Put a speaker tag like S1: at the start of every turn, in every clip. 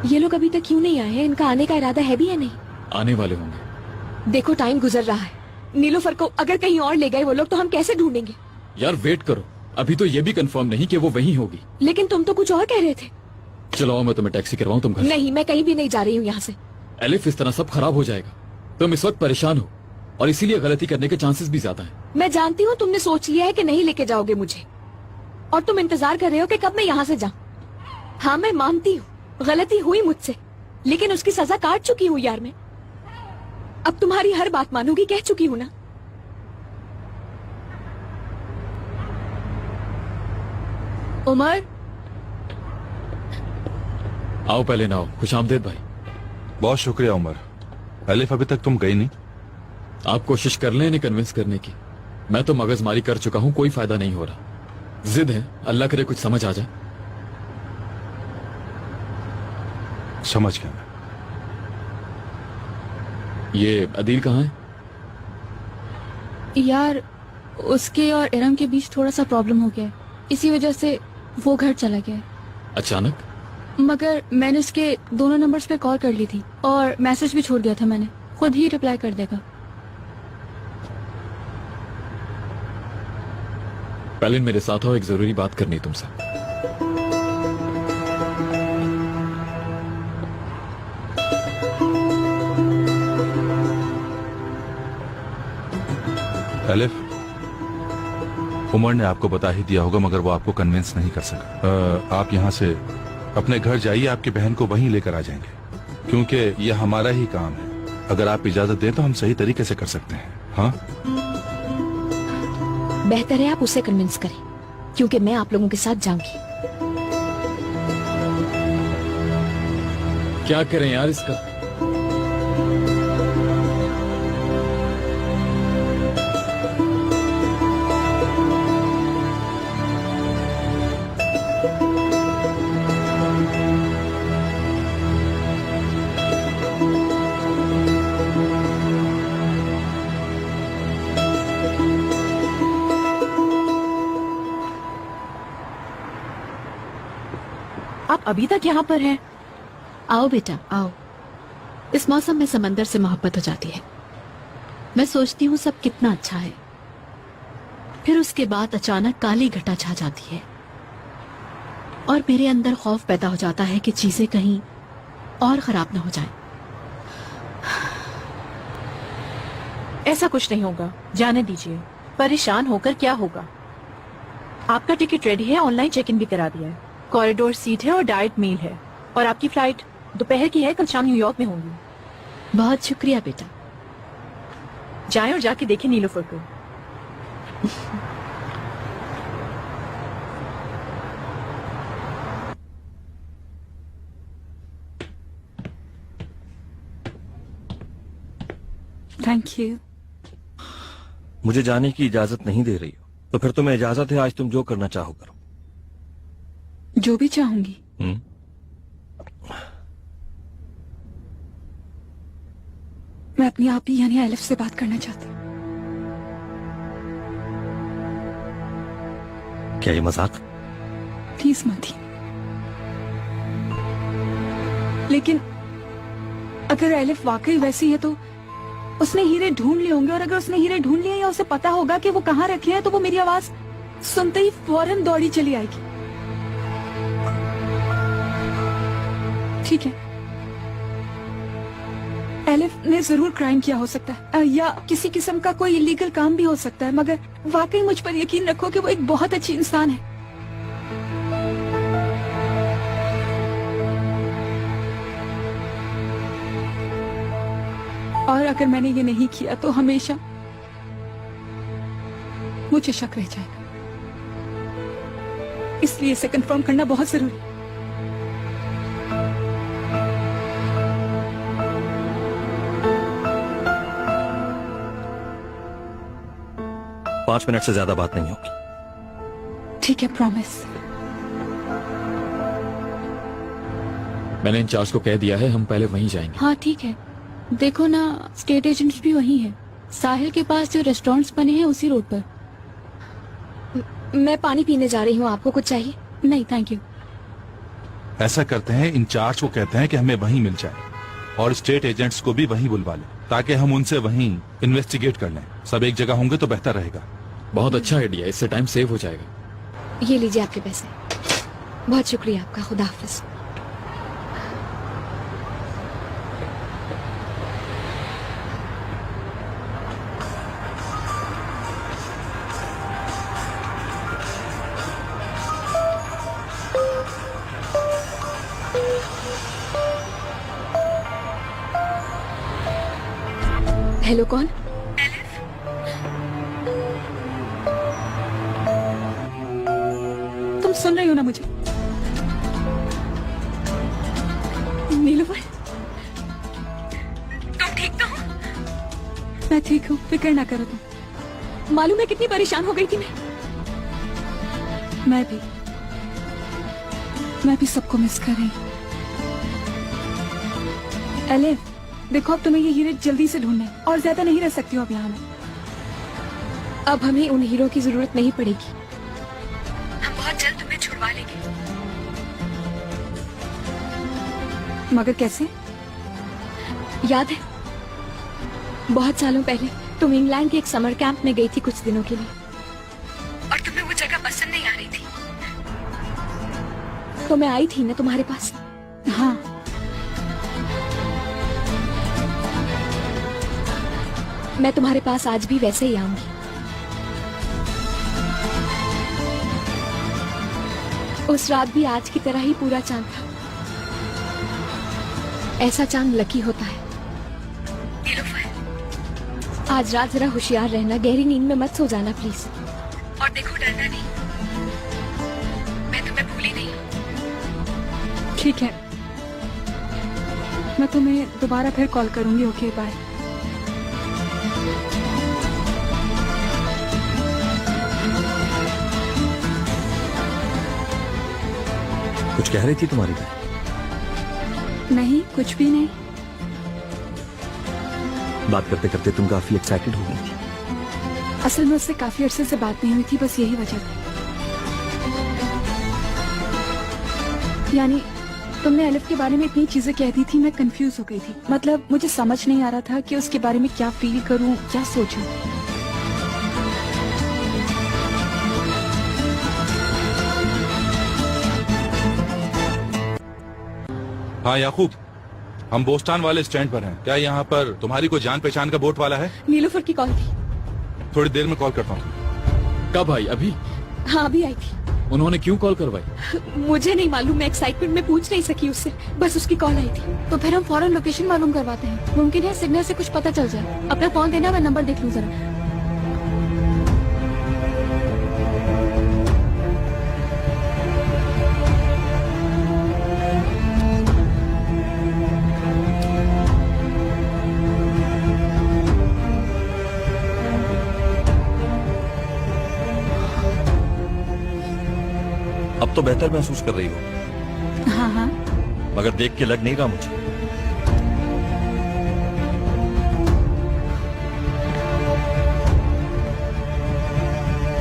S1: ये लोग अभी तक क्यों नहीं आए हैं? इनका आने का इरादा है भी या नहीं?
S2: आने वाले होंगे।
S1: देखो टाइम गुजर रहा है। नीलोफर को अगर कहीं और ले गए वो लोग तो हम कैसे ढूंढेंगे?
S2: यार वेट करो, अभी तो ये भी कंफर्म नहीं कि वो वहीं होगी।
S1: लेकिन तुम तो कुछ और कह रहे थे।
S2: चलो मैं तुम्हें टैक्सी करवाऊं, तुम घर।
S1: नहीं, मैं कहीं भी नहीं जा रही हूँ यहाँ से।
S2: एलिफ, इस तरह सब खराब हो जाएगा। तुम इस वक्त परेशान हो और इसीलिए गलती करने के चांसेस भी ज्यादा हैं।
S1: मैं जानती हूँ तुमने सोच लिया है कि नहीं लेके जाओगे मुझे, और तुम इंतजार कर रहे हो कि कब मैं यहाँ से जाऊँ। हाँ मैं मानती हूँ गलती हुई मुझसे, लेकिन उसकी सजा काट चुकी हूँ यार मैं। अब तुम्हारी हर बात मानूंगी, कह चुकी हूँ ना। उमर,
S2: आओ पहले ना आओ। खुशामदेद भाई।
S3: बहुत शुक्रिया उमर। एलिफ अभी तक तुम गई नहीं?
S2: आप कोशिश कर लें इन्हें कन्विंस करने की। मैं तो मगजमारी कर चुका हूँ, कोई फायदा नहीं हो रहा। जिद है, अल्लाह करे कुछ समझ आ जाए।
S3: समझ गया मैं।
S2: ये अदील कहाँ है?
S4: यार उसके और इरम के बीच थोड़ा सा प्रॉब्लम हो गया है, इसी वजह से वो घर चला गया है।
S2: अचानक?
S4: मगर मैंने उसके दोनों नंबर्स पे कॉल कर ली थी और मैसेज भी छोड़ दिया था मैंने, खुद ही रिप्लाई कर देगा।
S2: पहले मेरे साथ आओ, एक जरूरी बात करनी है तुमसे।
S3: एलिफ, उमर ने आपको बता ही दिया होगा मगर वो आपको कन्विंस नहीं कर सका। आप यहाँ से अपने घर जाइए, आपकी बहन को वहीं लेकर आ जाएंगे, क्योंकि ये हमारा ही काम है। अगर आप इजाजत दें तो हम सही तरीके से कर सकते हैं। हाँ,
S1: बेहतर है आप उसे कन्विंस करें, क्योंकि मैं आप लोगों के साथ जाऊंगी।
S2: क्या करें यार इसका?
S5: आप अभी तक यहाँ पर हैं?
S4: आओ बेटा आओ। इस मौसम में समंदर से मोहब्बत हो जाती है। मैं सोचती हूँ सब कितना अच्छा है, फिर उसके बाद अचानक काली घटा छा जाती है और मेरे अंदर खौफ पैदा हो जाता है कि चीजें कहीं और खराब ना हो जाएं।
S5: ऐसा कुछ नहीं होगा, जाने दीजिए। परेशान होकर क्या होगा? आपका टिकट रेडी है, ऑनलाइन चेक इन भी करा दिया है। कॉरिडोर सीट है और डाइट मील है, और आपकी फ्लाइट दोपहर की है, कल शाम न्यूयॉर्क में होंगी।
S4: बहुत शुक्रिया बेटा।
S5: जाएं और जाके देखें नीलोफर को।
S4: Thank you.
S6: मुझे जाने की इजाजत नहीं दे रही हो तो फिर तुम्हें इजाजत है, आज तुम जो करना चाहो करो।
S4: जो भी चाहूंगी। मैं अपनी आप ही यानी एलिफ से बात करना चाहती हूँ।
S6: क्या ये मजाक?
S4: प्लीज मत ही। लेकिन अगर एलिफ वाकई वैसी है तो उसने हीरे ढूंढ लिए होंगे, और अगर उसने हीरे ढूंढ लिए या उसे पता होगा कि वो कहाँ रखे हैं, तो वो मेरी आवाज सुनते ही फौरन दौड़ी चली आएगी। ठीक है, एलिफ ने जरूर क्राइम किया हो सकता है, या किसी किस्म का कोई इलीगल काम भी हो सकता है, मगर वाकई मुझ पर यकीन रखो कि वो एक बहुत अच्छी इंसान है। और अगर मैंने ये नहीं किया तो हमेशा मुझे शक रह जाएगा, इसलिए इसे कंफर्म करना बहुत जरूरी है।
S6: पांच मिनट से ज्यादा बात नहीं होगी।
S4: ठीक है, प्रॉमिस।
S2: मैंने इंचार्ज को कह दिया है, हम पहले वहीं जाएंगे।
S4: हाँ ठीक है, देखो ना स्टेट एजेंट्स भी वही है, साहिल के पास जो रेस्टोरेंट्स बने हैं उसी रोड पर।
S1: मैं पानी पीने जा रही हूँ, आपको कुछ चाहिए?
S4: नहीं थैंक यू।
S3: ऐसा करते हैं, इंचार्ज को कहते हैं कि हमें वहीं मिल जाए और स्टेट एजेंट्स को भी वहीं बुलवा लें ताकि हम उनसे वहीं इन्वेस्टिगेट कर लें। सब एक जगह होंगे तो बेहतर रहेगा।
S2: बहुत अच्छा आइडिया, इससे टाइम सेव हो जाएगा।
S1: ये लीजिए आपके पैसे। बहुत शुक्रिया आपका। खुदा हाफिज। हेलो, कौन?
S7: तुम सुन रही हो ना मुझे?
S1: नीलूफर, तुम ठीक तो हो?
S7: मैं ठीक हूँ, फिक्र ना करो तुम।
S1: मालूम है कितनी परेशान हो गई थी
S7: मैं भी सबको मिस कर रही हूँ। एलिफ, देखो अब तुम्हें ये हीरे जल्दी से ढूंढने और ज्यादा नहीं रह सकती हो अब यहाँ में।
S1: अब हमें उन हीरो की जरूरत नहीं पड़ेगी। हम बहुत जल्द तुम्हें छुड़वा लेंगे।
S7: मगर कैसे?
S1: याद है बहुत सालों पहले तुम इंग्लैंड के एक समर कैंप में गई थी कुछ दिनों के लिए, और तुम्हें वो जगह पसंद नहीं आ रही थी, तो मैं आई थी ना तुम्हारे पास।
S7: हाँ,
S1: मैं तुम्हारे पास आज भी वैसे ही आऊंगी। उस रात भी आज की तरह ही पूरा चांद था। ऐसा चांद लकी होता है। नीलूफर, आज रात जरा होशियार रहना, गहरी नींद में मत सो जाना प्लीज। और देखो, डरना नहीं, मैं तुम्हें भूली नहीं हूँ।
S7: ठीक है, मैं तुम्हें दोबारा फिर कॉल करूंगी। Okay, bye.
S6: कुछ कह रही थी तुम्हारी बहन?
S7: नहीं, कुछ भी नहीं।
S6: बात करते करते तुम काफी एक्साइटेड हो गई थी।
S7: असल में उससे काफी अरसे से बात नहीं हुई थी, बस यही वजह थी। यानी तुमने एलिफ के बारे में इतनी चीजें कह दी थी, मैं कंफ्यूज हो गई थी। मतलब मुझे समझ नहीं आ रहा था कि उसके बारे में क्या फील करूं, क्या सोचूं।
S3: हाँ याकूब, हम बोस्टान वाले स्टैंड पर हैं। क्या यहाँ पर तुम्हारी कोई जान पहचान का बोट वाला है?
S1: नीलूफर की कॉल थी।
S3: थोड़ी देर में कॉल करता हूँ।
S2: कब आई? अभी?
S1: हाँ, अभी आई थी।
S2: उन्होंने क्यों कॉल करवाई?
S1: मुझे नहीं मालूम, मैं एक्साइटमेंट में पूछ नहीं सकी उससे, बस उसकी कॉल आई थी।
S7: तो फिर हम फौरन लोकेशन मालूम करवाते हैं। मुमकिन है सिग्नल से कुछ पता चल जाए। अपना फोन देना, मैं नंबर देख लूँ जरा।
S6: अब तो बेहतर महसूस कर रही हो,
S7: हाँ हाँ,
S6: मगर देख के लग नहीं रहा मुझे।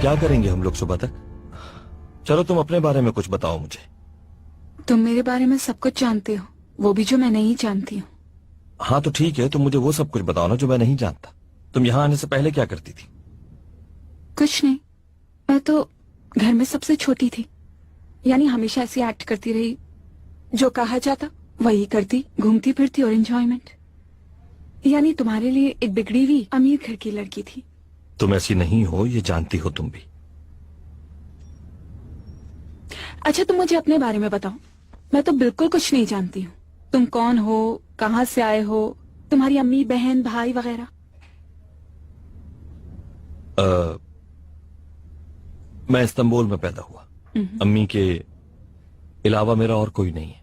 S6: क्या करेंगे हम लोग सुबह तक? चलो तुम अपने बारे में कुछ बताओ मुझे।
S7: तुम मेरे बारे में सब कुछ जानते हो, वो भी जो मैं नहीं जानती हूँ।
S6: हाँ तो ठीक है, तुम मुझे वो सब कुछ बताओ ना जो मैं नहीं जानता। तुम यहाँ आने से पहले क्या करती थी?
S7: कुछ नहीं, मैं तो घर में सबसे छोटी थी। यानी हमेशा ऐसी एक्ट करती रही, जो कहा जाता वही करती, घूमती फिरती और एंजॉयमेंट। यानी तुम्हारे लिए एक बिगड़ी हुई अमीर घर की लड़की थी।
S6: तुम ऐसी नहीं हो, ये जानती हो तुम भी।
S7: अच्छा, तुम मुझे अपने बारे में बताओ। मैं तो बिल्कुल कुछ नहीं जानती हूँ। तुम कौन हो, कहाँ से आए हो, तुम्हारी अम्मी बहन भाई वगैरह?
S6: मैं इस्तांबुल में पैदा हुआ। अम्मी के अलावा मेरा और कोई नहीं है।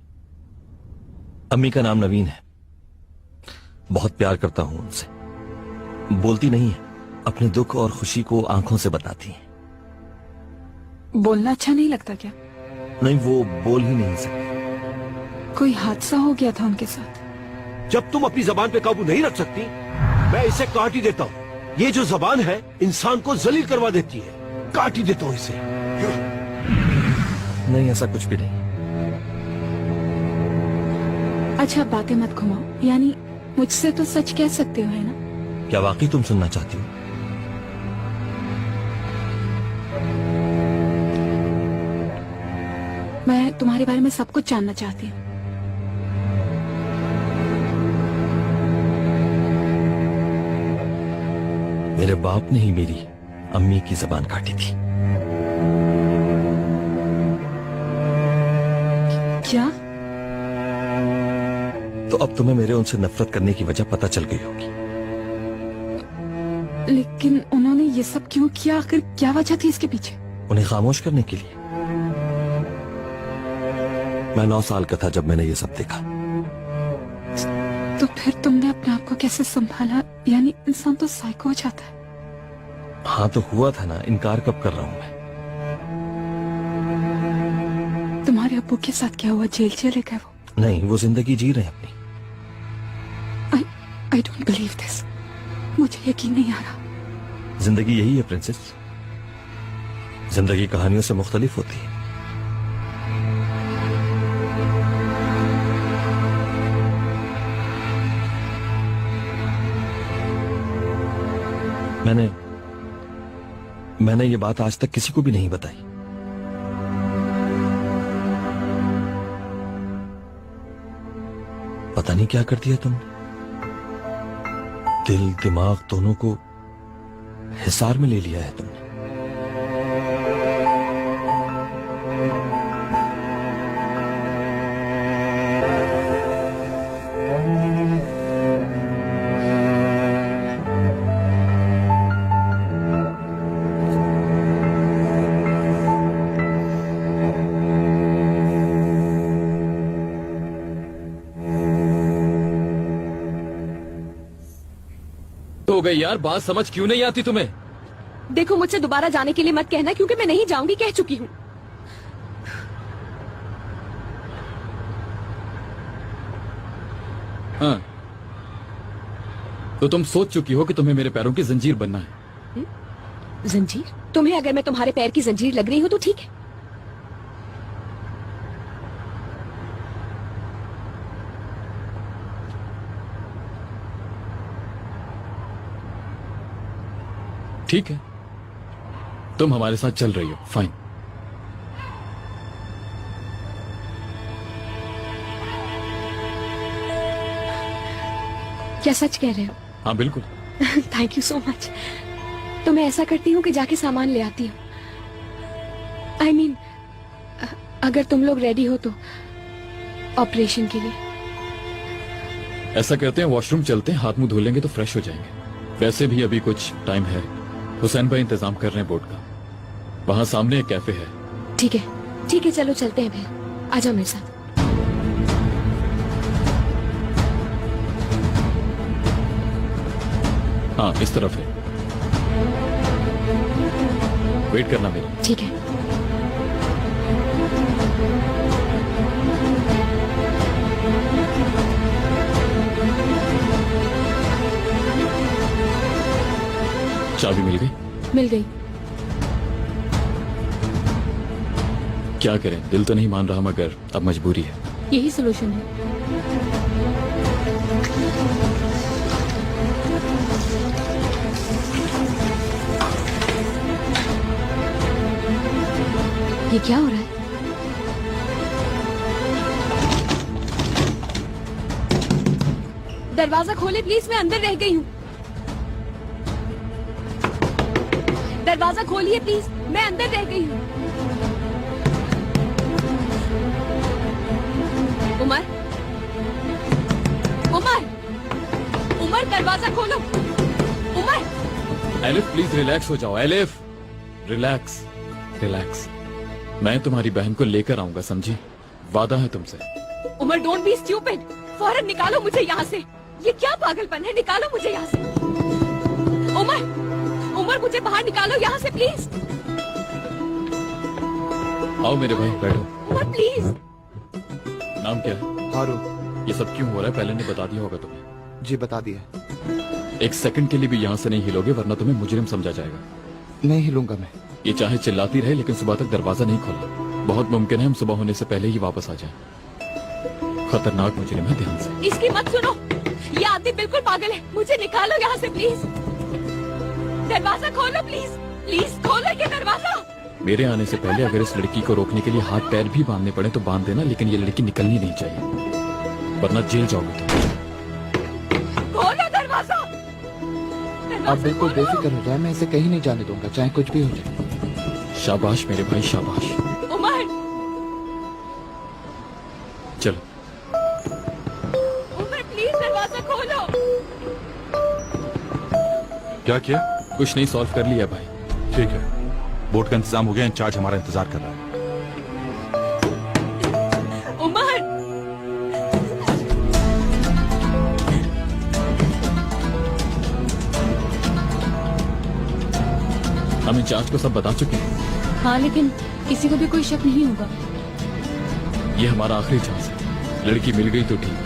S6: अम्मी का नाम नवीन है। बहुत प्यार करता हूं उनसे। बोलती नहीं है, अपने दुख और खुशी को आंखों से बताती है।
S7: बोलना अच्छा नहीं लगता क्या?
S6: नहीं, वो बोल ही नहीं सकती।
S7: कोई हादसा हो गया था उनके साथ?
S8: जब तुम अपनी जबान पे काबू नहीं रख सकती, मैं इसे काट ही देता हूँ। ये जो जबान है इंसान को जलील करवा देती है। काट ही देता हूँ इसे।
S6: नहीं, ऐसा कुछ भी नहीं।
S7: अच्छा बातें मत घुमाओ, यानी मुझसे तो सच कह सकते हो, है ना?
S6: क्या वाकई तुम सुनना चाहती हो?
S7: मैं तुम्हारे बारे में सब कुछ जानना चाहती हूँ।
S6: मेरे बाप ने ही मेरी अम्मी की जबान काटी थी।
S7: क्या?
S6: तो अब तुम्हें मेरे उनसे नफरत करने की वजह पता चल गई होगी।
S7: लेकिन उन्होंने ये सब क्यों किया? आखिर क्या वजह थी इसके पीछे?
S6: उन्हें खामोश करने के लिए। मैं 9 साल का था जब मैंने ये सब देखा।
S7: तो फिर तुमने अपने आप को कैसे संभाला? यानी इंसान तो साइको हो जाता है।
S6: हाँ तो हुआ था ना, इनकार कब कर रहा हूं मैं?
S7: तुम्हारे अब्बू के साथ क्या हुआ? जेल चले गए वो?
S6: नहीं, वो जिंदगी जी रहे हैं अपनी।
S7: आई डोंट बिलीव दिस। मुझे यकीन नहीं आ रहा।
S6: जिंदगी यही है प्रिंसेस, जिंदगी कहानियों से मुख्तलिफ होती है। मैंने ये बात आज तक किसी को भी नहीं बताई। पता नहीं क्या कर दिया तुमने। दिल दिमाग दोनों को हिसार में ले लिया है तुमने।
S2: हो गई यार, बात समझ क्यों नहीं आती तुम्हें?
S1: देखो मुझसे दोबारा जाने के लिए मत कहना, क्योंकि मैं नहीं जाऊंगी, कह चुकी हूँ।
S2: हाँ, तो तुम सोच चुकी हो कि तुम्हें मेरे पैरों की जंजीर बनना है।
S1: जंजीर? तुम्हें अगर मैं तुम्हारे पैर की जंजीर लग रही हूँ तो ठीक है।
S2: ठीक है, तुम हमारे साथ चल रही हो, फाइन।
S1: क्या सच कह रहे हो?
S2: हाँ बिल्कुल।
S1: Thank you so much. तो मैं ऐसा करती हूँ कि जाके सामान ले आती हूँ। आई मीन, अगर तुम लोग रेडी हो तो ऑपरेशन के लिए।
S2: ऐसा करते हैं, वॉशरूम चलते हैं, हाथ मुंह धो लेंगे तो फ्रेश हो जाएंगे। वैसे भी अभी कुछ टाइम है। हुसैन भाई इंतजाम कर रहे हैं बोर्ड का, वहां सामने एक कैफे है।
S1: ठीक है, चलो चलते हैं फिर। आ जाओ मेरे साथ।
S2: हाँ इस तरफ है, वेट करना मेरा।
S1: ठीक है।
S2: चाबी मिल गई?
S1: मिल गई।
S2: क्या करें, दिल तो नहीं मान रहा, मगर अब मजबूरी है।
S1: यही सोल्यूशन है। ये क्या हो रहा है? दरवाजा खोले प्लीज, मैं अंदर रह गई हूँ। दरवाजा खोलिए प्लीज, मैं अंदर रह गई हूँ। उमर, उमर, उमर दरवाजा खोलो। उमर।
S2: एलिफ प्लीज रिलैक्स हो जाओ। Elif relax relax. मैं तुम्हारी बहन को लेकर आऊंगा, समझी? वादा है तुमसे।
S1: Umar don't be stupid. फौरन निकालो मुझे यहाँ से। ये क्या पागलपन है? निकालो मुझे यहाँ से। उमर, उमर मुझे बाहर निकालो यहाँ से प्लीज।
S2: आओ मेरे भाई, बैठो।
S1: उमर प्लीज।
S2: नाम क्या है?
S9: हारून।
S2: ये सब क्यों हो रहा है, पहले ने बता दिया होगा तुम्हें।
S9: जी बता दिया।
S2: एक सेकंड के लिए भी यहाँ से नहीं हिलोगे, वरना तुम्हें मुजरिम समझा जाएगा।
S9: नहीं हिलूंगा मैं।
S2: ये चाहे चिल्लाती रहे, लेकिन सुबह तक दरवाजा नहीं खोला। बहुत मुमकिन है हम सुबह होने से पहले ही वापस आ जाएं। खतरनाक मुजरिम है, ध्यान से।
S1: इसकी मत सुनो, ये आदमी बिल्कुल पागल है। मुझे निकालो यहाँ से प्लीज। दरवाजा खोलो प्लीज, प्लीज खोलो ये दरवाजा।
S2: मेरे आने से पहले अगर इस लड़की को रोकने के लिए हाथ पैर भी बांधने पड़े तो बांध देना, लेकिन ये लड़की निकलनी नहीं चाहिए, वरना जेल जाओगे तुम।
S1: खोलो दरवाजा।
S9: आप बिल्कुल बेफिक्र हो जाए, मैं इसे कहीं नहीं जाने दूंगा, चाहे कुछ भी हो जाए।
S2: शाबाश मेरे भाई, शाबाश।
S1: उमर,
S2: चलो।
S1: उमर प्लीज दरवाजा खोलो।
S3: क्या किया?
S2: कुछ नहीं, सॉल्व कर लिया भाई।
S3: ठीक है, बोट का इंतजाम हो गया, इंचार्ज हमारा इंतजार कर रहा है।
S1: उमर,
S2: हम इंचार्ज को सब बता चुके हैं।
S7: हाँ, लेकिन किसी को भी कोई शक नहीं होगा।
S2: ये हमारा आखिरी चांस है। लड़की मिल गई तो ठीक,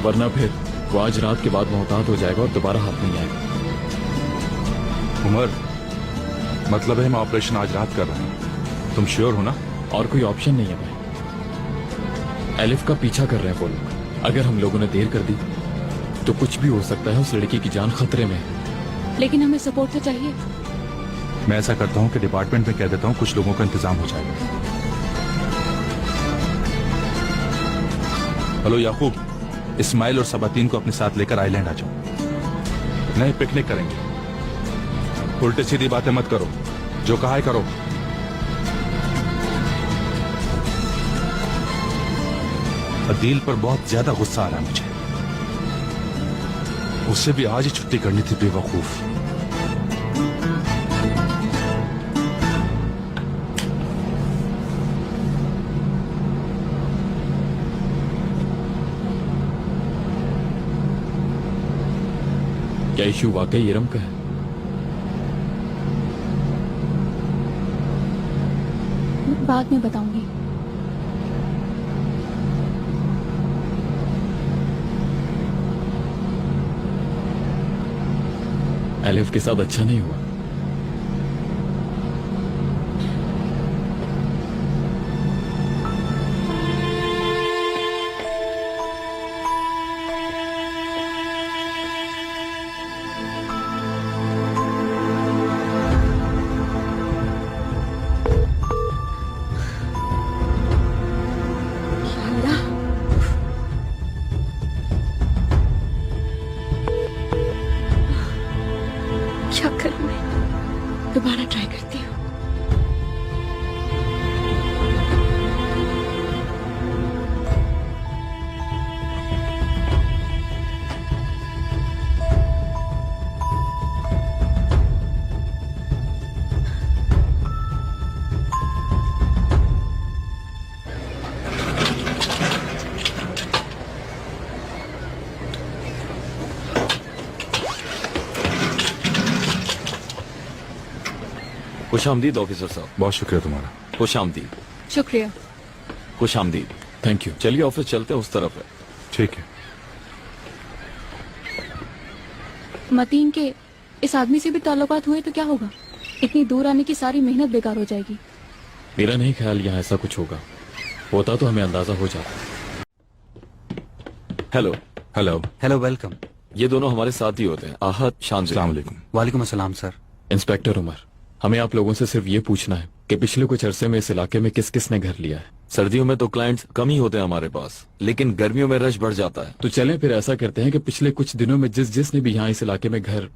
S2: वरना फिर वो आज रात के बाद मोहतात हो जाएगा और दोबारा हाथ नहीं आएगा।
S3: उमर, मतलब है हम ऑपरेशन आज रात कर रहे हैं, तुम श्योर हो ना?
S2: और कोई ऑप्शन नहीं है भाई। एलिफ का पीछा कर रहे हैं वो लोग। अगर हम लोगों ने देर कर दी तो कुछ भी हो सकता है, उस लड़की की जान खतरे में है।
S7: लेकिन हमें सपोर्ट तो चाहिए।
S3: मैं ऐसा करता हूँ कि डिपार्टमेंट में कह देता हूँ, कुछ लोगों का इंतजाम हो जाएगा। हेलो याकूब, इस्माइल और सबातीन को अपने साथ लेकर आइलैंड आ जाओ। नहीं, पिकनिक करेंगे। उल्टे सीधी बातें मत करो, जो कहा है करो। अदील पर बहुत ज्यादा गुस्सा आ रहा है मुझे, उससे भी आज ही छुट्टी करनी थी, बेवकूफ।
S2: क्या इशू वाकई इरम का है?
S7: बाद में बताऊंगी।
S2: एलिफ के साथ अच्छा नहीं हुआ।
S1: क्या करूं मैं? दोबारा ट्राई करती हूँ।
S6: खुश आमदीद ऑफिसर साहब।
S3: बहुत शुक्रिया तुम्हारा।
S6: खुश आमदीद।
S7: शुक्रिया।
S6: खुश आमदीद।
S2: Thank you.
S6: चलिए ऑफिस चलते हैं, उस तरफ है।
S3: ठीक है।
S7: मतीन के इस आदमी से भी ताल्लुकात हुए तो क्या होगा? इतनी दूर आने की सारी मेहनत बेकार हो जाएगी।
S2: मेरा नहीं ख्याल यहाँ ऐसा कुछ होगा, होता तो हमें अंदाजा हो जाता।
S6: हेलो।
S3: हेलो।
S10: Hello, welcome.
S6: ये दोनों हमारे साथ ही होते हैं, आहत शान।
S3: अस्सलाम वालेकुम।
S10: वालेकुम अस्सलाम सर।
S2: इंस्पेक्टर उमर, हमें आप लोगों से सिर्फ ये पूछना है कि पिछले कुछ अरसे में इस इलाके में किस किस ने घर लिया है।
S6: सर्दियों में तो क्लाइंट्स कम ही होते हैं हमारे पास, लेकिन गर्मियों में रश बढ़ जाता है।
S2: तो चलें फिर ऐसा करते हैं कि पिछले कुछ दिनों में जिसने भी यहाँ इस इलाके में घर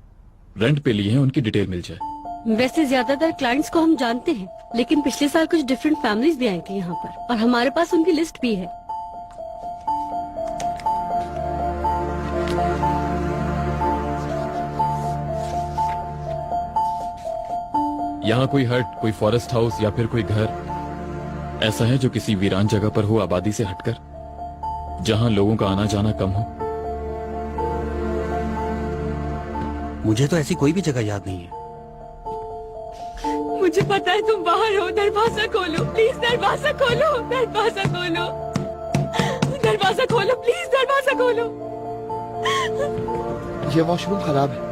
S2: रेंट पे लिए हैं उनकी डिटेल मिल जाए।
S11: वैसे ज्यादातर क्लाइंट्स को हम जानते हैं, लेकिन पिछले साल कुछ डिफरेंट फैमिलीज भी आई थी यहाँ पर, और हमारे पास उनकी लिस्ट भी है।
S2: यहाँ कोई हट, कोई फॉरेस्ट हाउस या फिर कोई घर ऐसा है जो किसी वीरान जगह पर हो, आबादी से हटकर, जहाँ लोगों का आना जाना कम हो?
S10: मुझे तो ऐसी कोई भी जगह याद नहीं है।
S1: मुझे पता है तुम बाहर हो। दरवाजा खोलो प्लीज, दरवाजा खोलो, दरवाजा खोलो, दरवाजा खोलो प्लीज, दरवाजा खोलो।
S9: ये वॉशरूम खराब है।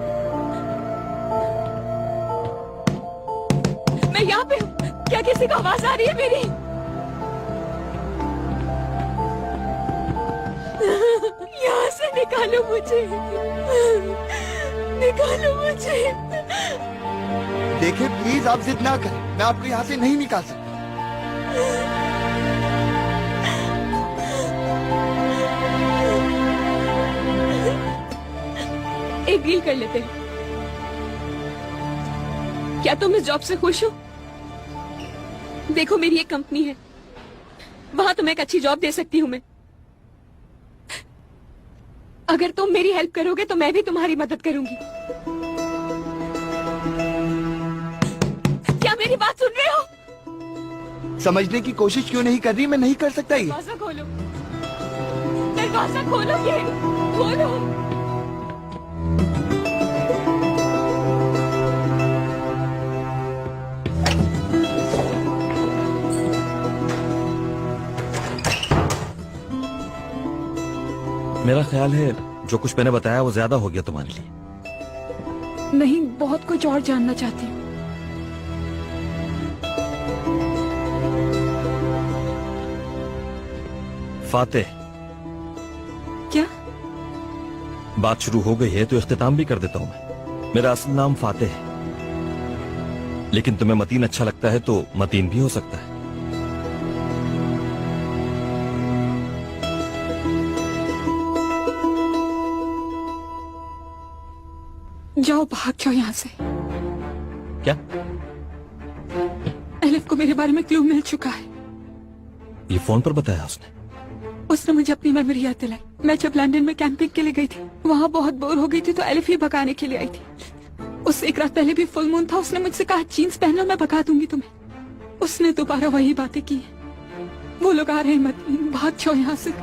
S1: मैं यहाँ पे हूँ, क्या किसी को आवाज आ रही है मेरी? यहाँ से निकालो मुझे, निकालो मुझे।
S9: देखिए प्लीज आप जिद ना करें, मैं आपको यहाँ से नहीं निकाल सकता।
S1: एक डील कर लेते हैं। क्या तुम इस जॉब से खुश हो? देखो मेरी एक कंपनी है, वहां तुम्हें एक अच्छी जॉब दे सकती हूँ मैं। अगर तुम मेरी हेल्प करोगे तो मैं भी तुम्हारी मदद करूंगी। क्या मेरी बात सुन रहे हो?
S9: समझने की कोशिश क्यों नहीं कर रही? मैं नहीं कर सकता ये।
S1: दरवाजा खोलो, दरवाजा खोलो, ये खोलो।
S6: मेरा ख्याल है जो कुछ मैंने बताया वो ज्यादा हो गया तुम्हारे लिए।
S7: नहीं, बहुत कुछ और जानना चाहती हूँ।
S6: फातेह,
S7: क्या?
S6: बात शुरू हो गई है तो इख्तिताम भी कर देता हूं मैं। मेरा असल नाम फातेह है, लेकिन तुम्हें मतीन अच्छा लगता है तो मतीन भी हो सकता है।
S7: जाओ, भाग जाओ यहाँ से।
S6: क्या?
S7: एलिफ को मेरे बारे में क्लू मिल चुका है।
S6: ये फोन पर बताया उसने?
S7: उसने मुझे अपनी मेमोरी याद दिलाई। मैं जब लंदन में कैंपिंग के लिए गई थी, वहाँ बहुत बोर हो गई थी तो एलिफ ही भगाने के लिए आई थी। उससे एक रात पहले भी फुल मून था। उसने मुझसे कहा जीन्स पहन लो, मैं भगा दूंगी तुम्हें। उसने दोबारा वही बातें की हैं। वो लोग आ रहे हैं, मत भाग जाओ यहाँ से।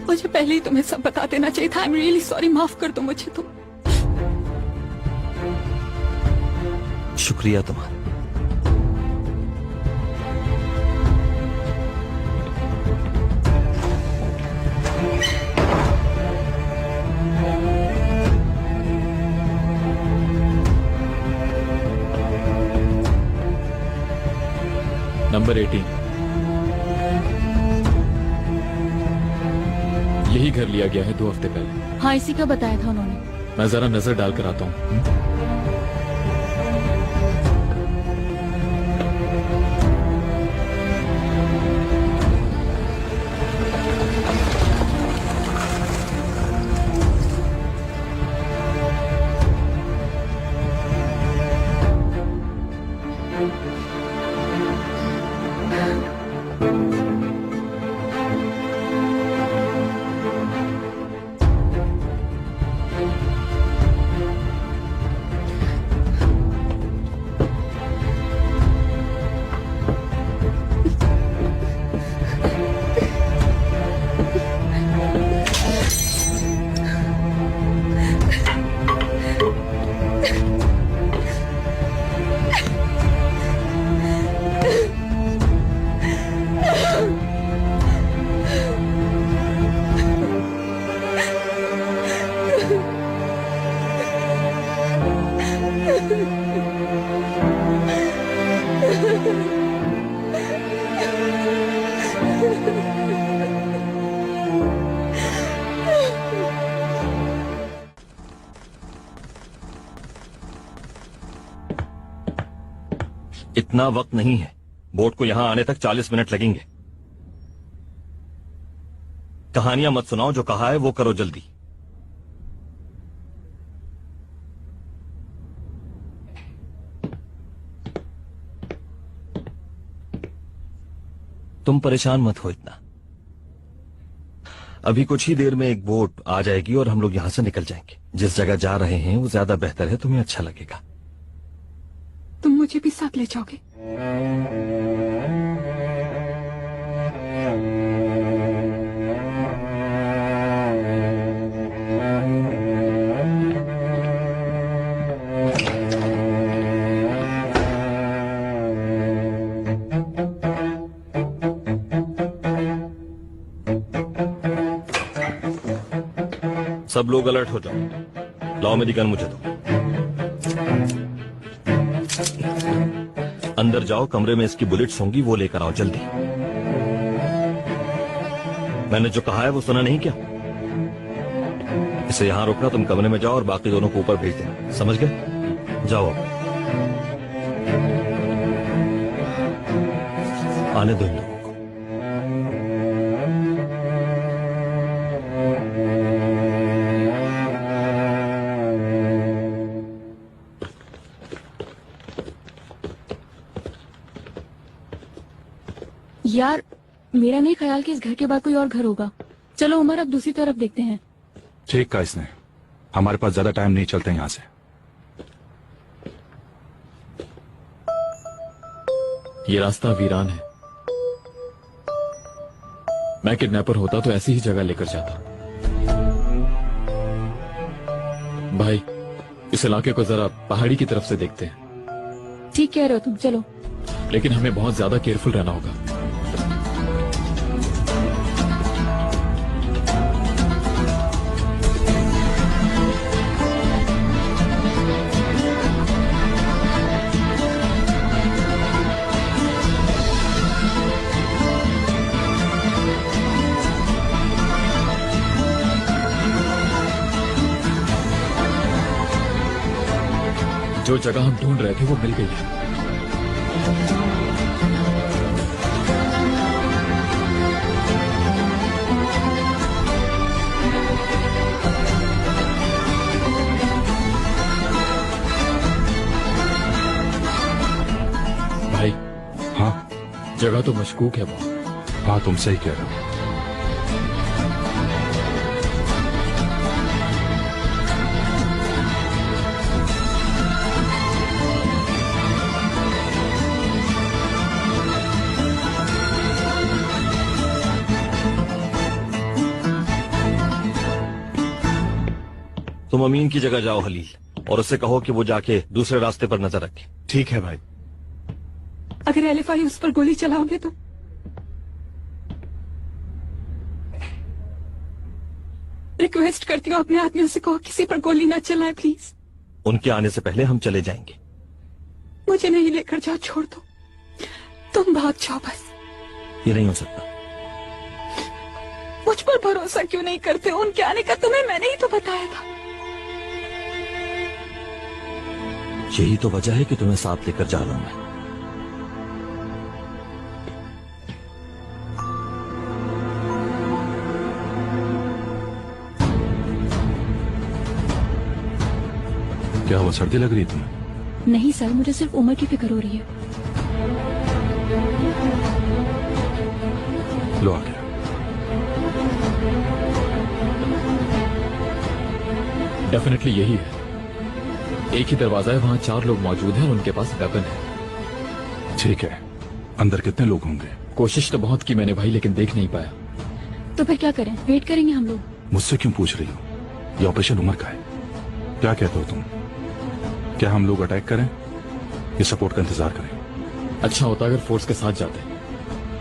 S7: मुझे पहले ही तुम्हें सब बता देना चाहिए था। आई एम रियली सॉरी, माफ कर दो मुझे तुम।
S6: शुक्रिया तुम्हारा।
S2: नंबर 18। यही घर लिया गया है 2 हफ्ते पहले।
S1: हाँ, इसी का बताया था उन्होंने।
S2: मैं जरा नजर डालकर आता हूँ।
S6: इतना वक्त नहीं है। बोट को यहां आने तक 40 मिनट लगेंगे। कहानियां मत सुनाओ, जो कहा है वो करो जल्दी। तुम परेशान मत हो इतना। अभी कुछ ही देर में एक बोट आ जाएगी और हम लोग यहां से निकल जाएंगे। जिस जगह जा रहे हैं वो ज्यादा बेहतर है, तुम्हें अच्छा लगेगा।
S7: तुम मुझे भी साथ ले जाओगे?
S6: सब लोग अलर्ट हो जाओ। लाओ मेरी गन मुझे दो। अंदर जाओ, कमरे में इसकी बुलेट्स होंगी, वो लेकर आओ जल्दी। मैंने जो कहा है वो सुना नहीं क्या? इसे यहाँ रोकना, तुम कमरे में जाओ और बाकी दोनों को ऊपर भेज देना, समझ गए? जाओ अब। आने दो इन लोगों को।
S7: यार मेरा नहीं ख्याल कि इस घर के बाद कोई और घर होगा। चलो उमर, अब दूसरी तरफ देखते हैं।
S3: ठीक कहा इसने, हमारे पास ज्यादा टाइम नहीं, चलते यहाँ से।
S2: ये रास्ता वीरान है। मैं किडनैपर होता तो ऐसी ही जगह लेकर जाता। भाई, इस इलाके को जरा पहाड़ी की तरफ से देखते हैं।
S7: ठीक कह रहे हो तुम, चलो।
S2: लेकिन हमें बहुत ज्यादा केयरफुल रहना होगा। जो जगह हम ढूंढ रहे थे वो मिल गई है। भाई,
S3: हाँ
S2: जगह तो मशकूक है बहुत।
S3: हाँ, तुम सही कह रहे हो।
S6: तुम अमीन की जगह जाओ हलील, और उससे कहो कि वो जाके दूसरे रास्ते पर नजर रखे।
S8: ठीक है भाई।
S7: अगर एलिफाई उस पर गोली चलाओगे तो? रिक्वेस्ट करती हूँ, अपने आदमियों से कहो किसी पर गोली ना चलाए प्लीज।
S6: उनके आने से पहले हम चले जाएंगे।
S7: मुझे नहीं लेकर जाओ, छोड़ दो। तुम भाग जाओ बस।
S6: ये नहीं हो सकता।
S7: मुझ पर भरोसा क्यों नहीं करते? उनके आने का तुम्हें मैंने ही तो बताया था।
S6: यही तो वजह है कि तुम्हें साथ लेकर जा रहा हूं मैं।
S3: क्या हुआ, सर्दी लग रही तुम्हें?
S7: नहीं सर, मुझे सिर्फ उम्र की फिक्र हो रही है।
S3: लो आ गया।
S2: डेफिनेटली यही है। एक ही दरवाजा है, वहां 4 लोग मौजूद हैं और उनके पास वेपन है।
S3: ठीक है, अंदर कितने लोग होंगे?
S2: कोशिश तो बहुत की मैंने भाई, लेकिन देख नहीं पाया।
S7: तो फिर क्या करें? वेट करेंगे हम लोग?
S3: मुझसे क्यों पूछ रही हो? ये ऑपरेशन उमर का है। क्या कहते हो तुम? क्या हम लोग अटैक करें या सपोर्ट का इंतजार करें?
S2: अच्छा होता अगर फोर्स के साथ जाते,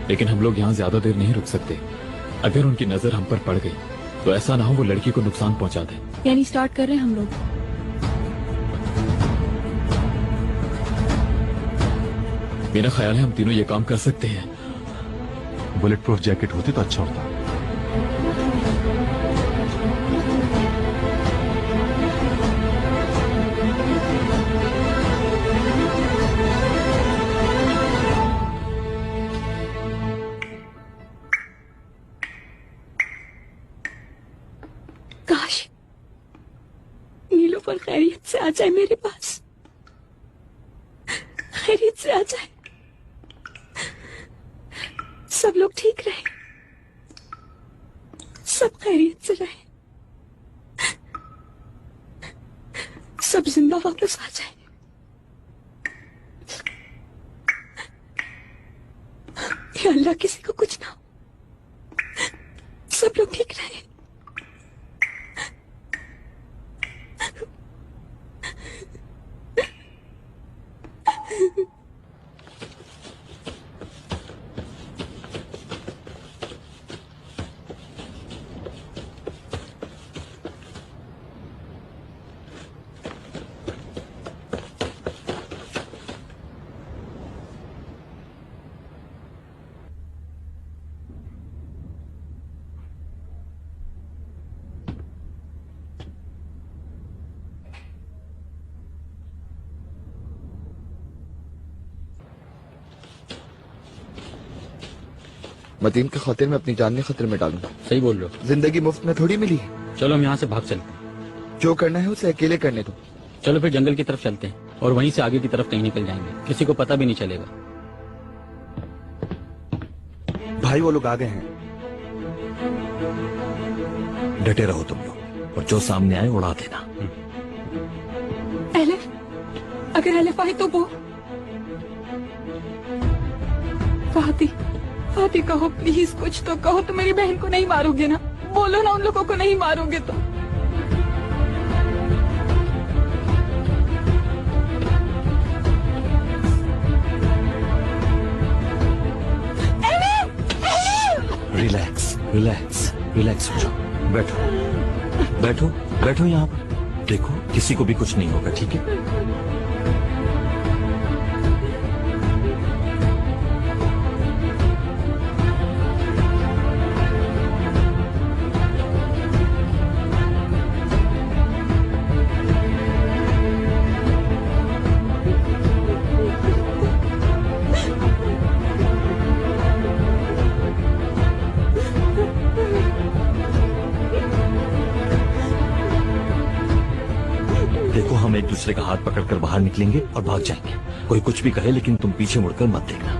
S2: लेकिन हम लोग यहाँ ज्यादा देर नहीं रुक सकते। अगर उनकी नजर हम पर पड़ गई तो ऐसा ना हो वो लड़की को नुकसान पहुंचा दे।
S7: यानी स्टार्ट कर रहे हैं हम लोग?
S2: मेरा ख्याल है हम तीनों ये काम कर सकते हैं।
S3: बुलेट प्रूफ जैकेट होती तो अच्छा होता।
S7: काश नीलोफर खैरियत से आ जाए मेरे पास, खैरियत से आ जाए, सब लोग ठीक रहे, सब खैरियत से रहे, सब जिंदा वापस आ जाए। या अल्लाह किसी को कुछ ना हो, सब लोग ठीक रहे।
S9: मतीन के खातिर मैं अपनी जान ने खतरे में डालूंगा।
S12: सही बोल रहे हो।
S9: जिंदगी मुफ्त में थोड़ी मिली है।
S12: चलो हम यहाँ से भाग चलते हैं।
S9: जो करना है उसे अकेले करने दो।
S12: चलो फिर जंगल की तरफ चलते हैं और वहीं से आगे की तरफ कहीं निकल जाएंगे, किसी को पता भी नहीं चलेगा।
S10: भाई वो लोग आ गए हैं।
S6: डटे रहो तुम लोग और जो सामने आए उड़ा देना।
S7: एलिफ, अगर एलिफ आए तो वो फाती कहो प्लीज, कुछ तो कहो। तो मेरी बहन को नहीं मारोगे ना? बोलो ना उन लोगों को नहीं मारोगे तो।
S6: रिलैक्स रिलैक्स रिलैक्स हो जाओ। बैठो बैठो बैठो यहाँ पर। देखो किसी को भी कुछ नहीं होगा, ठीक है? देखो हम एक दूसरे का हाथ पकड़कर बाहर निकलेंगे और भाग जाएंगे। कोई कुछ भी कहे लेकिन तुम पीछे मुड़कर मत देखना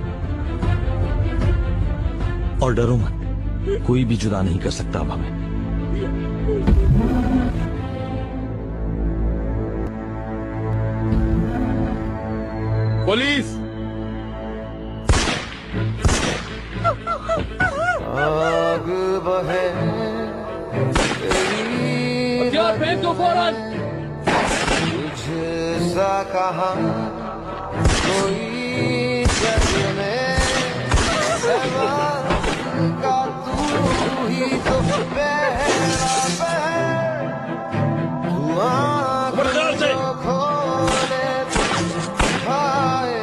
S6: और डरो मत। कोई भी जुदा नहीं कर सकता अब हमें।
S2: पुलिस!
S13: आग बहे
S2: हथियार फेंक दो फौरन।
S13: तुझसा कहा कोई जग में का तू ही तो पहला पहर। तू आँखों खोले खाए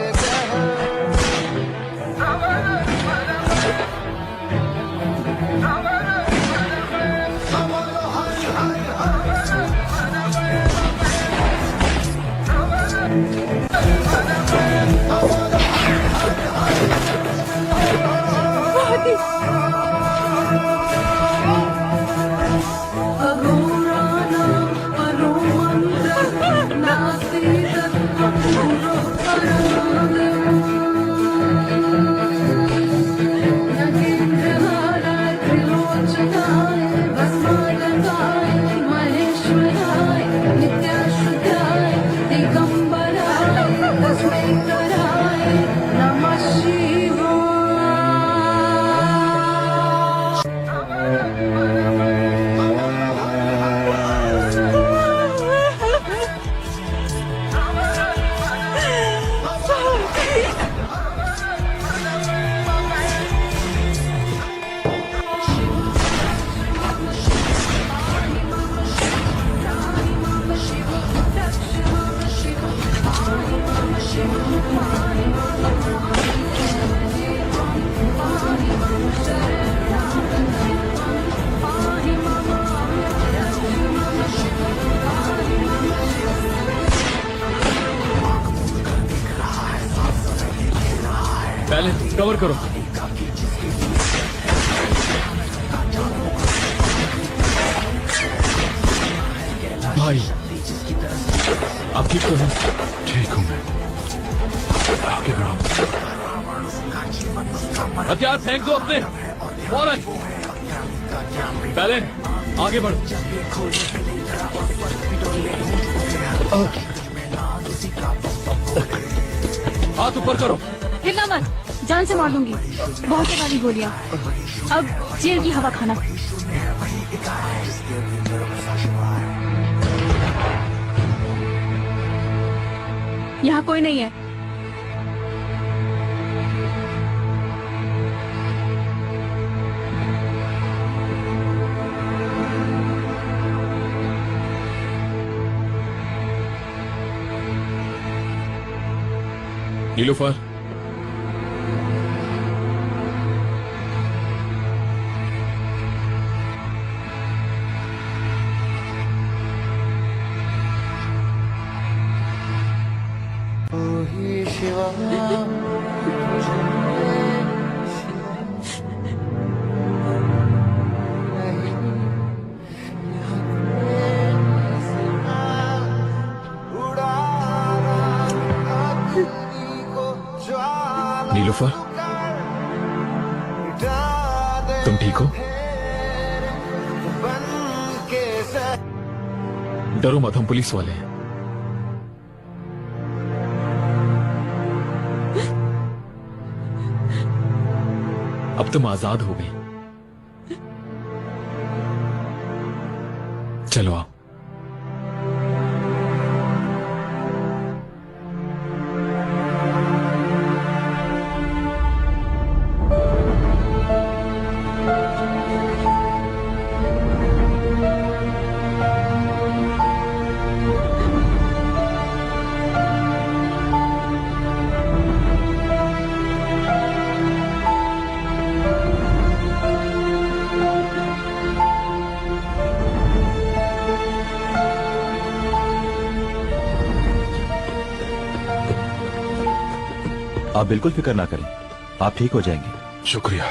S2: पहले कवर करो। भाई आप ठीक तो हैं?
S3: ठीक हूँ मैं। आगे बढ़ो।
S2: हथियार फेंक दो अपने फौरन। पहले आगे बढ़ो। हाथ ऊपर करो।
S1: हिलना मत, जान से मार दूंगी। बहुत से वाली गोलियां। अब जेल की हवा खाना। यहाँ कोई नहीं है।
S2: नीलूफर, नीलुफर, तुम ठीक हो? डरो मत, हम पुलिस वाले हैं। अब तुम आजाद हो गई। चलो आओ।
S6: आप बिल्कुल फिक्र ना करें, आप ठीक हो जाएंगे।
S3: शुक्रिया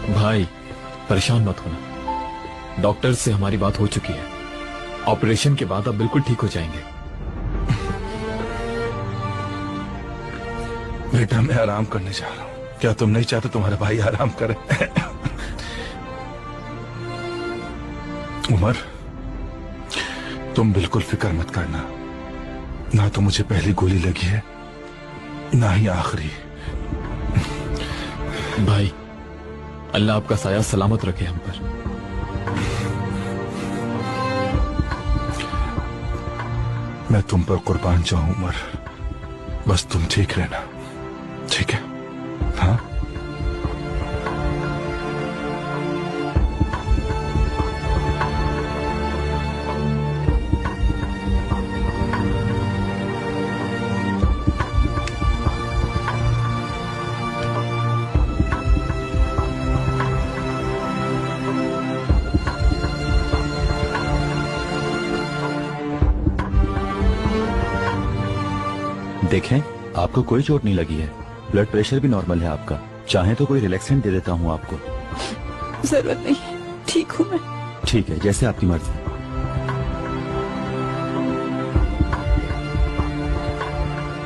S2: भाई, परेशान मत होना। डॉक्टर से हमारी बात हो चुकी है। ऑपरेशन के बाद आप बिल्कुल ठीक हो जाएंगे।
S3: बेटा, मैं आराम करने जा रहा हूँ। क्या तुम नहीं चाहते तुम्हारा भाई आराम करे? उमर, तुम बिल्कुल फिक्र मत करना। ना तो मुझे पहली गोली लगी है, ना ही आखिरी।
S2: भाई, अल्लाह आपका साया सलामत रखे हम पर।
S3: मैं तुम पर कुर्बान जाऊं उमर, बस तुम ठीक रहना, ठीक है? हाँ।
S6: देखें, आपको कोई चोट नहीं लगी है। ब्लड प्रेशर भी नॉर्मल है आपका। चाहे तो कोई रिलैक्सेंट दे देता हूँ आपको।
S7: जरूरत नहीं है, ठीक हूँ मैं।
S6: ठीक है, जैसे आपकी मर्जी।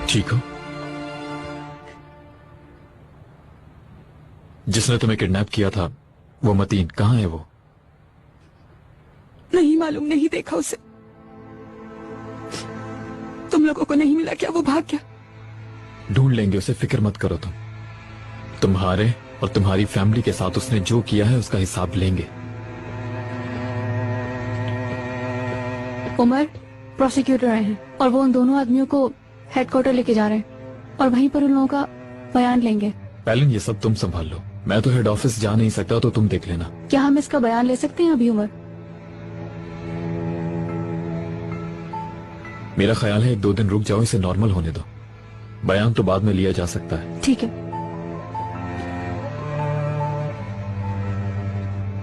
S2: ठीक हो? जिसने तुम्हें किडनैप किया था, वो मतीन कहाँ है? वो
S7: नहीं मालूम, नहीं देखा उसे। तुम लोगों को नहीं मिला क्या? वो भाग गया।
S2: ढूंढ लेंगे उसे, फिक्र मत करो तुम। तुम्हारे और तुम्हारी फैमिली के साथ उसने जो किया है उसका हिसाब लेंगे।
S14: उमर, प्रोसिक्यूटर आए हैं और वो उन दोनों आदमियों को हेडक्वार्टर लेके जा रहे हैं और वहीं पर उन लोगों का बयान लेंगे।
S2: पैलिन, ये सब तुम संभाल लो। मैं तो हेड ऑफिस जा नहीं सकता, तो तुम देख लेना।
S14: क्या हम इसका बयान ले सकते हैं अभी उमर?
S2: मेरा ख्याल है 1-2 दिन रुक जाओ, इसे नॉर्मल होने दो। बयान तो बाद में लिया जा सकता है।
S14: ठीक है।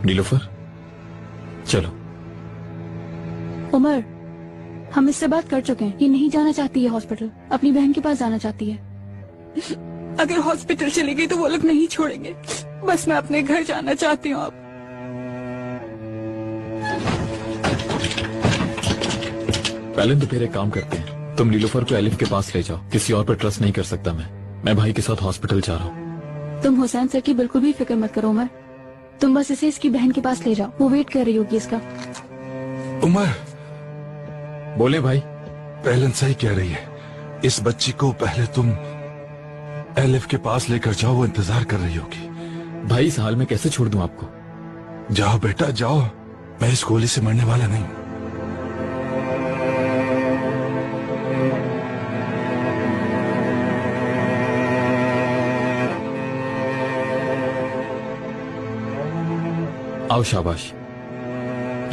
S2: नीलोफर, चलो।
S14: उमर, हम इससे बात कर चुके हैं। ये नहीं जाना चाहती है हॉस्पिटल, अपनी बहन के पास जाना चाहती है।
S7: अगर हॉस्पिटल चली गई तो वो लोग नहीं छोड़ेंगे। बस मैं अपने घर जाना चाहती हूँ अब।
S2: पैलिन, तो फिर एक काम करते हैं, तुम नीलोफर को एलिफ के पास ले जाओ। किसी और पर ट्रस्ट नहीं कर सकता मैं भाई के साथ हॉस्पिटल जा रहा हूँ।
S14: तुम हुसैन सर की बिल्कुल भी फिक्र मत करो उमर। तुम बस इसे इसकी बहन के पास ले जाओ, वो वेट कर रही होगी इसका।
S3: उमर,
S2: बोले भाई।
S3: पैलिन सही कह रही है। इस बच्ची को पहले तुम एलिफ के पास लेकर जाओ, वो इंतजार कर रही होगी।
S2: भाई, इस हाल में कैसे छोड़ दूं आपको?
S3: जाओ बेटा, जाओ। मैं इस गोली से मरने वाला नहीं।
S2: आओ, शाबाश।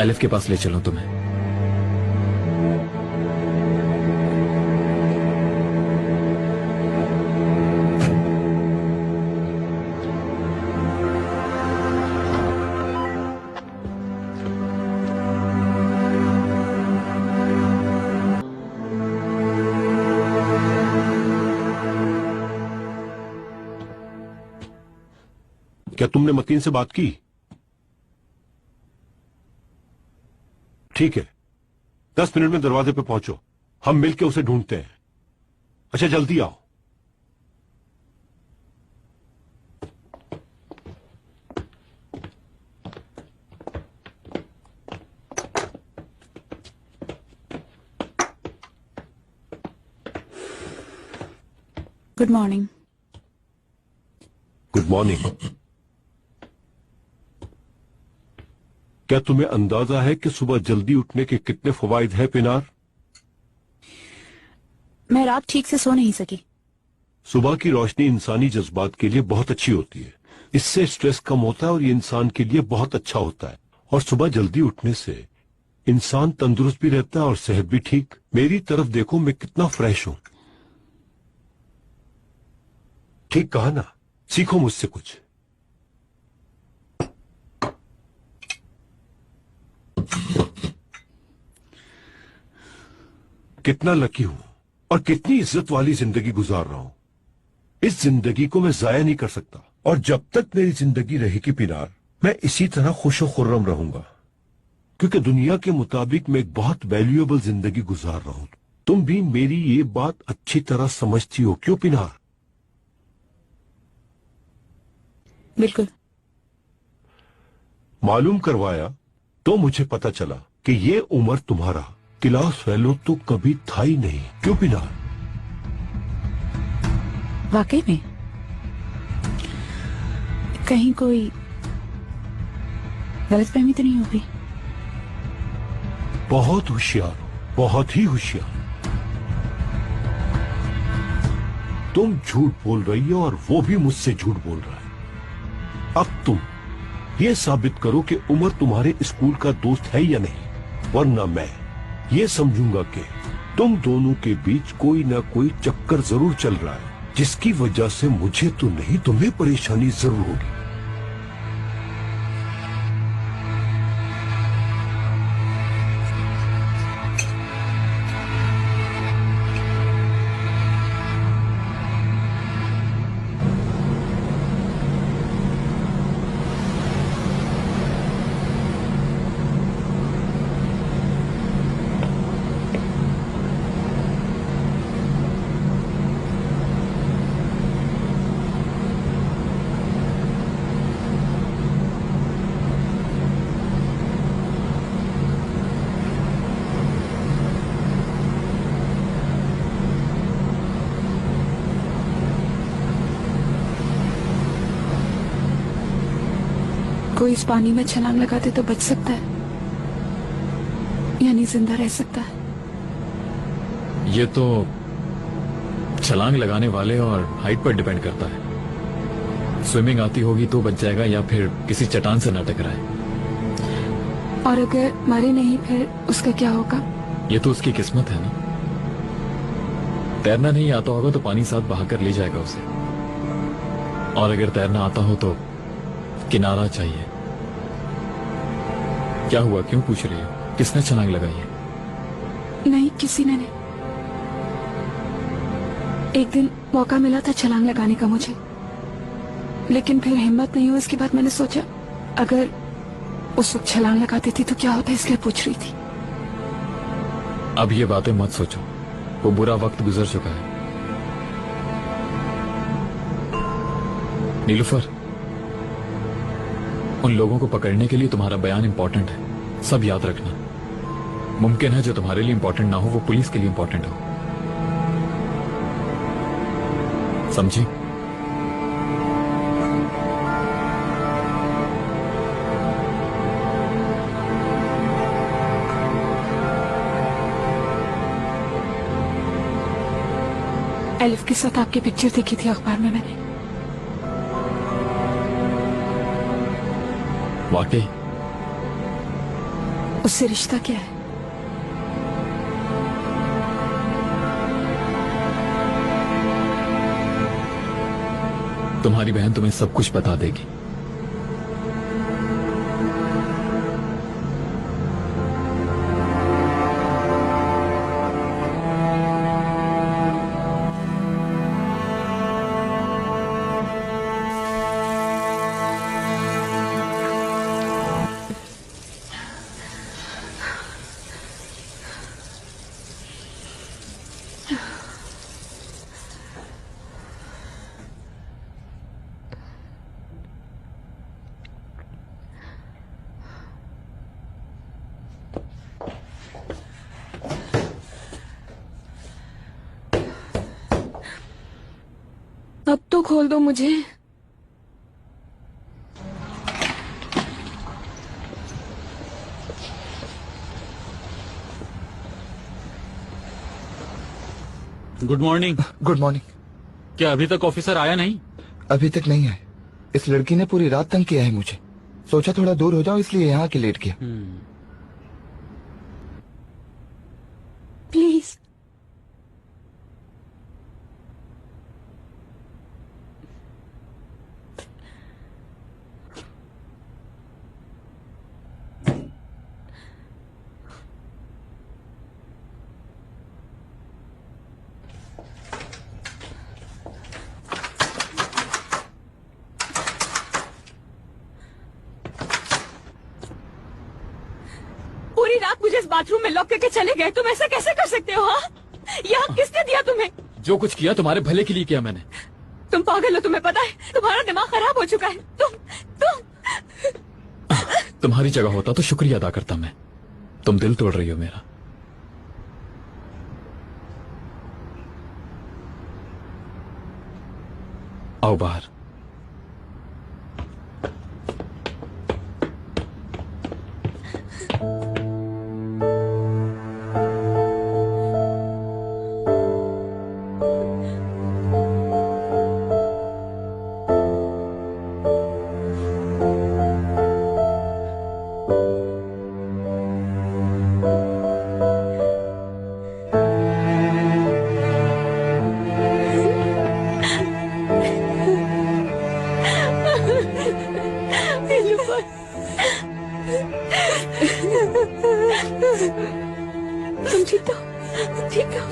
S2: एलिफ के पास ले चलो तुम्हें।
S8: क्या तुमने मतीन से बात की? ठीक है, 10 मिनट में दरवाजे पे पहुंचो। हम मिलके उसे ढूंढते हैं। अच्छा, जल्दी आओ।
S7: Good morning.
S8: Good morning. क्या तुम्हें अंदाजा है कि सुबह जल्दी उठने के कितने फवायद हैं पिनार?
S7: मैं रात ठीक से सो नहीं सकी।
S8: सुबह की रोशनी इंसानी जज्बात के लिए बहुत अच्छी होती है। इससे स्ट्रेस कम होता है और ये इंसान के लिए बहुत अच्छा होता है। और सुबह जल्दी उठने से इंसान तंदुरुस्त भी रहता है और सेहत भी ठीक। मेरी तरफ देखो, मैं कितना फ्रेश हूं। ठीक कहा ना? सीखो मुझसे कुछ। कितना लकी हूं और कितनी इज्जत वाली जिंदगी गुजार रहा हूं। इस जिंदगी को मैं जाया नहीं कर सकता और जब तक मेरी जिंदगी रहेगी पिनार, मैं इसी तरह खुशो खुर्रम रहूंगा, क्योंकि दुनिया के मुताबिक मैं एक बहुत वैल्यूएबल जिंदगी गुजार रहा हूं। तुम भी मेरी ये बात अच्छी तरह समझती हो, क्यों पिनार?
S7: बिल्कुल।
S8: मालूम करवाया तो मुझे पता चला कि ये उम्र तुम्हारा क्लास फेलो तो कभी था ही नहीं, क्यों पिनार?
S7: वाकई में? कहीं कोई गलतफहमी तो नहीं हो गई?
S8: बहुत होशियार हो, बहुत ही होशियार। तुम झूठ बोल रही हो और वो भी मुझसे झूठ बोल रहा है। अब तुम ये साबित करो कि उमर तुम्हारे स्कूल का दोस्त है या नहीं, वरना मैं ये समझूंगा कि तुम दोनों के बीच कोई ना कोई चक्कर जरूर चल रहा है, जिसकी वजह से मुझे तो नहीं तुम्हें परेशानी जरूर होगी।
S7: कोई इस पानी में छलांग लगाते तो बच सकता है, यानी जिंदा रह सकता है।
S2: ये तो छलांग लगाने वाले और हाइट पर डिपेंड करता है। स्विमिंग आती होगी तो बच जाएगा, या फिर किसी चट्टान से न टकराए।
S7: और अगर मरे नहीं फिर उसका क्या होगा?
S2: ये तो उसकी किस्मत है ना। तैरना नहीं आता होगा तो पानी साथ बहाकर ले जाएगा उसे, और अगर तैरना आता हो तो किनारा चाहिए। क्या हुआ, क्यों पूछ रही हो? किसने छलांग लगाई है?
S7: नहीं, किसी ने नहीं। एक दिन मौका मिला था छलांग लगाने का मुझे, लेकिन फिर हिम्मत नहीं हुई। उसके बाद मैंने सोचा अगर उस वक्त छलांग लगाती थी तो क्या होता, इसलिए पूछ रही थी।
S2: अब ये बातें मत सोचो, वो बुरा वक्त गुजर चुका है। नीलुफर, उन लोगों को पकड़ने के लिए तुम्हारा बयान इंपॉर्टेंट है, सब याद रखना। मुमकिन है जो तुम्हारे लिए इंपॉर्टेंट ना हो वो पुलिस के लिए इंपॉर्टेंट हो, समझी?
S7: एलिफ के साथ आपकी पिक्चर देखी थी अखबार में मैंने।
S2: वाकई?
S7: उससे रिश्ता क्या है?
S2: तुम्हारी बहन तुम्हें सब कुछ बता देगी।
S7: अब तो खोल दो मुझे।
S12: Good morning.
S9: Good morning.
S12: क्या अभी तक ऑफिसर आया नहीं?
S9: अभी तक नहीं आए। इस लड़की ने पूरी रात तंग किया है मुझे। सोचा थोड़ा दूर हो जाओ इसलिए यहाँ के लेट किया।
S1: प्लीज। पूरी रात मुझे इस बाथरूम में लॉक करके चले गए। तुम ऐसा कैसे कर सकते हो? हाँ, यहाँ किसने दिया तुम्हें?
S2: जो कुछ किया तुम्हारे भले के लिए किया मैंने।
S1: तुम पागल हो, तुम्हें पता है? तुम्हारा दिमाग खराब हो चुका है। तुम
S2: तुम्हारी जगह होता तो शुक्रिया अदा करता मैं। तुम दिल तोड़ रही हो मेरा। आओ बाहर।
S1: तुम ठीक हो? ठीक हो?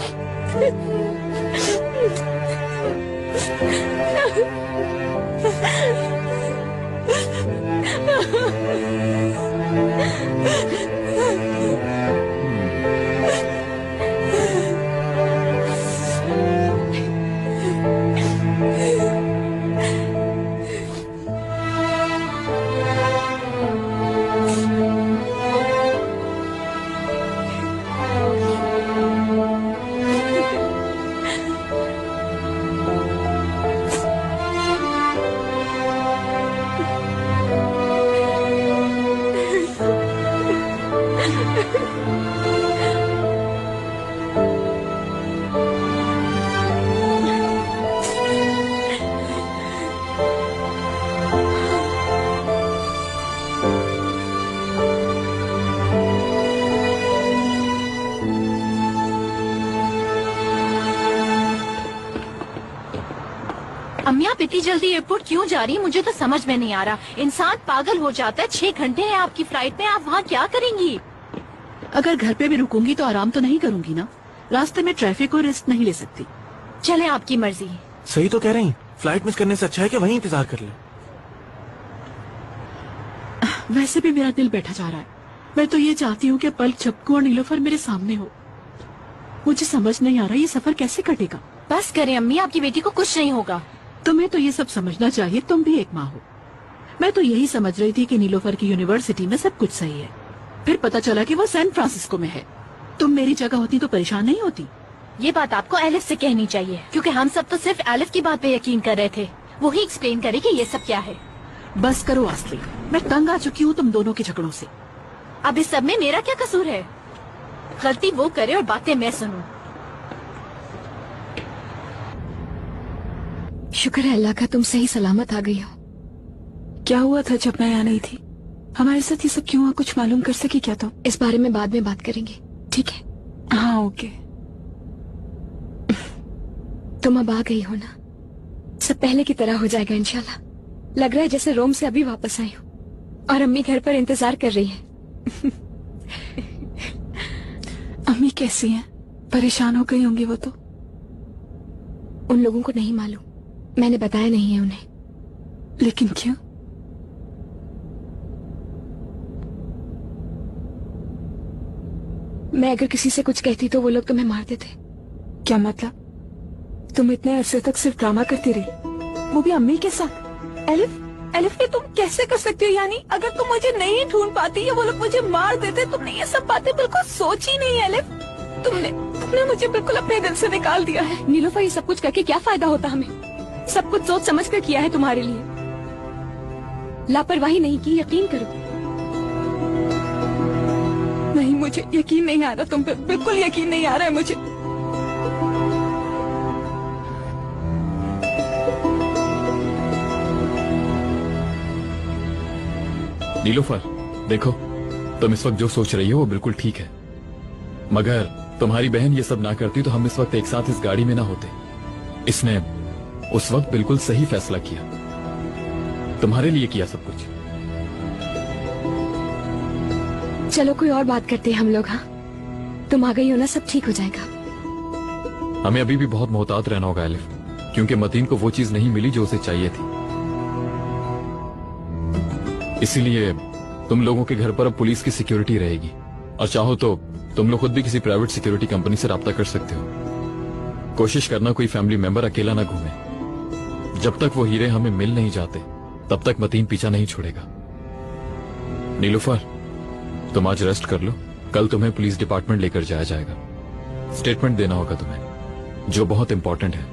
S5: अम्मी आप इतनी जल्दी एयरपोर्ट क्यों जा रही है? मुझे तो समझ में नहीं आ रहा। इंसान पागल हो जाता है। 6 घंटे हैं आपकी फ्लाइट में, आप वहाँ क्या करेंगी?
S4: अगर घर पे भी रुकूंगी तो आराम तो नहीं करूंगी ना। रास्ते में ट्रैफिक को रिस्क नहीं ले सकती।
S5: चले आपकी मर्जी।
S15: सही तो कह रही। फ्लाइट मिस करने से अच्छा है कि वहीं इंतजार कर ले।
S4: वैसे भी मेरा दिल बैठा जा रहा है। मैं तो ये चाहती हूँ कि पलक झपकूं और नीलोफर मेरे सामने हो। मुझे समझ नहीं आ रहा ये सफर कैसे कटेगा।
S5: बस करें अम्मी, आपकी बेटी को कुछ नहीं होगा।
S4: तुम्हें तो ये सब समझना चाहिए, तुम भी एक माँ हो। मैं तो यही समझ रही थी कि नीलोफर की यूनिवर्सिटी में सब कुछ सही है, फिर पता चला कि वो सैन फ्रांसिस्को में है। तुम मेरी जगह होती तो परेशान नहीं होती।
S5: ये बात आपको एलिफ से कहनी चाहिए, क्योंकि हम सब तो सिर्फ एलिफ की बात पे यकीन कर रहे थे। वो ही एक्सप्लेन करे कि ये सब क्या है।
S4: बस करो आस्ती, मैं तंग आ चुकी हूँ तुम दोनों के झगड़ों से।
S5: अब इस सब में मेरा क्या कसूर है? गलती वो करे और बातें मैं सुनूं।
S1: शुक्र है अल्लाह का तुम सही सलामत आ गई हो।
S7: क्या हुआ था जब मैं यहाँ नहीं थी? हमारे साथ ये सब क्यों हुआ? कुछ मालूम कर सकी क्या तुम?
S1: इस बारे में बाद में बात करेंगे, ठीक है?
S7: हाँ ओके।
S1: तुम अब आ गई हो ना, सब पहले की तरह हो जाएगा इंशाल्लाह। लग रहा है जैसे रोम से अभी वापस आई हूँ और अम्मी घर पर इंतजार कर रही है।
S7: अम्मी कैसी हैं? परेशान हो गई होंगी वो तो।
S1: उन लोगों को नहीं मालूम, मैंने बताया नहीं है उन्हें।
S7: लेकिन क्यों?
S1: मैं अगर किसी से कुछ कहती तो वो लोग तुम्हें मार देते।
S7: क्या मतलब? तुम इतने अरसे तक सिर्फ ड्रामा करती रही, वो भी अम्मी के साथ। एलिफ ये तुम कैसे कर सकती हो? यानी अगर तुम मुझे नहीं ढूंढ पाती या वो लोग मुझे मार देते, तुमने ये सब बातें बिल्कुल सोची नहीं एलिफ। तुमने मुझे बिल्कुल अपने दिल से निकाल दिया है।
S1: नीलोफर ये सब कुछ करके क्या फायदा होता हमें? सब कुछ सोच समझ कर किया है तुम्हारे लिए। लापरवाही नहीं की, यकीन करो।
S7: नहीं, मुझे यकीन नहीं आ रहा तुम पे, बिल्कुल यकीन नहीं आ रहा है मुझे।
S2: नीलोफर, देखो, तुम इस वक्त जो सोच रही हो वो बिल्कुल ठीक है, मगर तुम्हारी बहन ये सब ना करती तो हम इस वक्त एक साथ इस गाड़ी में ना होते। इसने उस वक्त बिल्कुल सही फैसला किया, तुम्हारे लिए किया सब कुछ।
S1: चलो कोई और बात करते हैं हम लोग। हाँ, तुम आ गई हो ना, सब ठीक हो जाएगा।
S2: हमें अभी भी बहुत मोहतात रहना होगा एलिफ, क्योंकि मतीन को वो चीज नहीं मिली जो उसे चाहिए थी। इसीलिए तुम लोगों के घर पर अब पुलिस की सिक्योरिटी रहेगी, और चाहो तो तुम लोग खुद भी किसी प्राइवेट सिक्योरिटी कंपनी से राब्ता कर सकते हो। कोशिश करना कोई फैमिली मेंबर अकेला ना घूमे। जब तक वो हीरे हमें मिल नहीं जाते तब तक मतीन पीछा नहीं छोड़ेगा। नीलूफर, तुम आज रेस्ट कर लो, कल तुम्हें पुलिस डिपार्टमेंट लेकर जाया जाएगा। स्टेटमेंट देना होगा तुम्हें, जो बहुत इंपॉर्टेंट है।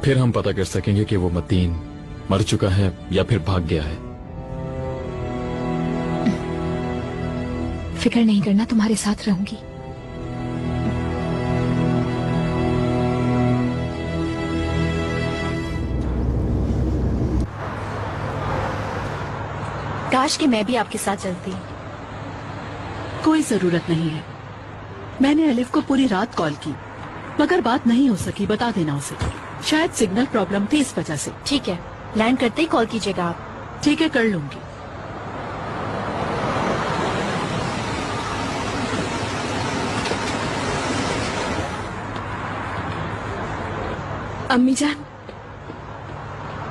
S2: फिर हम पता कर सकेंगे कि वो मतीन मर चुका है या फिर भाग गया है।
S1: फिक्र नहीं करना, तुम्हारे साथ रहूंगी।
S5: काश कि मैं भी आपके साथ चलती।
S4: कोई जरूरत नहीं है। मैंने अलिफ को पूरी रात कॉल की, मगर बात नहीं हो सकी। बता देना उसे, शायद सिग्नल प्रॉब्लम थी इस वजह से।
S5: ठीक है, लैंड करते ही कॉल कीजिएगा आप।
S4: ठीक है, कर लूंगी।
S1: अम्मी जान,